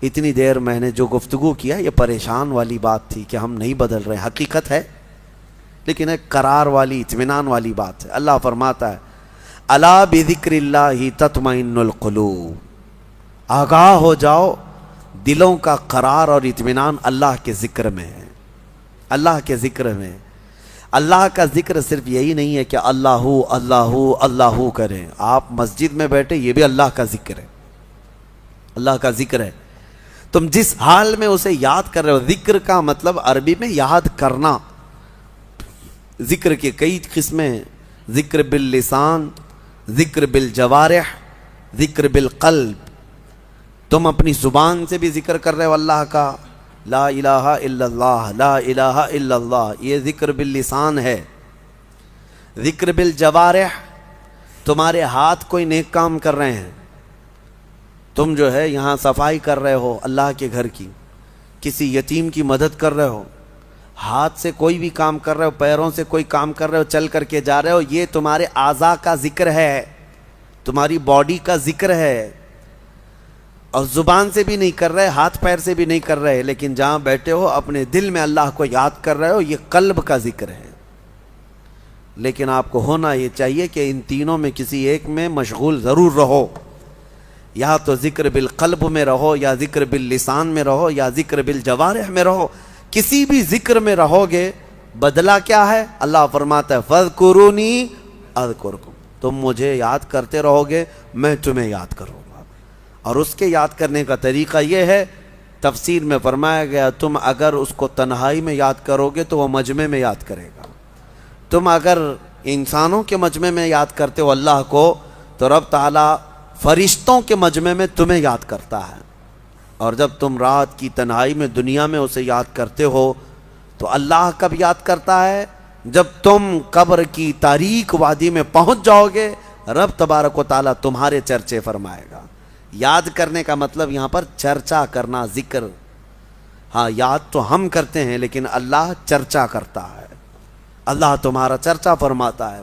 اتنی دیر میں نے جو گفتگو کیا یہ پریشان والی بات تھی کہ ہم نہیں بدل رہے, حقیقت ہے, لیکن ایک قرار والی اطمینان والی بات ہے. اللہ فرماتا ہے الا بذکر اللہ تطمئن القلوب, آگاہ ہو جاؤ, دلوں کا قرار اور اطمینان اللہ کے ذکر میں ہے. اللہ کے ذکر میں. اللہ کا ذکر صرف یہی نہیں ہے کہ اللہ اللہ اللہ کریں. آپ مسجد میں بیٹھے یہ بھی اللہ کا ذکر ہے, اللہ کا ذکر ہے. تم جس حال میں اسے یاد کر رہے ہو. ذکر کا مطلب عربی میں یاد کرنا. ذکر کی کئی قسمیں, ذکر باللسان, ذکر بالجوارح, ذکر بالقلب. تم اپنی زبان سے بھی ذکر کر رہے ہو اللہ کا, لا الہ الا اللہ, لا الہ الا اللہ, یہ ذکر باللسان ہے. ذکر بالجوارح, تمہارے ہاتھ کوئی نیک کام کر رہے ہیں, تم جو ہے یہاں صفائی کر رہے ہو اللہ کے گھر کی, کسی یتیم کی مدد کر رہے ہو, ہاتھ سے کوئی بھی کام کر رہے ہو, پیروں سے کوئی کام کر رہے ہو, چل کر کے جا رہے ہو, یہ تمہارے اعضاء کا ذکر ہے, تمہاری باڈی کا ذکر ہے. اور زبان سے بھی نہیں کر رہے, ہاتھ پیر سے بھی نہیں کر رہے, لیکن جہاں بیٹھے ہو اپنے دل میں اللہ کو یاد کر رہے ہو, یہ قلب کا ذکر ہے. لیکن آپ کو ہونا یہ چاہیے کہ ان تینوں میں کسی ایک میں مشغول ضرور رہو. یا تو ذکر بالقلب میں رہو, یا ذکر باللسان میں رہو, یا ذکر بالجوارح میں رہو. کسی بھی ذکر میں رہو گے بدلہ کیا ہے؟ اللہ فرماتا ہے فَاذْكُرُونِي أَذْكُرْكُمْ, تم مجھے یاد کرتے رہو گے میں تمہیں یاد کروں گا. اور اس کے یاد کرنے کا طریقہ یہ ہے, تفسیر میں فرمایا گیا تم اگر اس کو تنہائی میں یاد کرو گے تو وہ مجمع میں یاد کرے گا. تم اگر انسانوں کے مجمع میں یاد کرتے ہو اللہ کو, تو رب تعالیٰ فرشتوں کے مجمع میں تمہیں یاد کرتا ہے. اور جب تم رات کی تنہائی میں دنیا میں اسے یاد کرتے ہو تو اللہ کب یاد کرتا ہے؟ جب تم قبر کی تاریک وادی میں پہنچ جاؤ گے, رب تبارک و تعالیٰ تمہارے چرچے فرمائے گا. یاد کرنے کا مطلب یہاں پر چرچا کرنا, ذکر. ہاں یاد تو ہم کرتے ہیں لیکن اللہ چرچا کرتا ہے, اللہ تمہارا چرچا فرماتا ہے.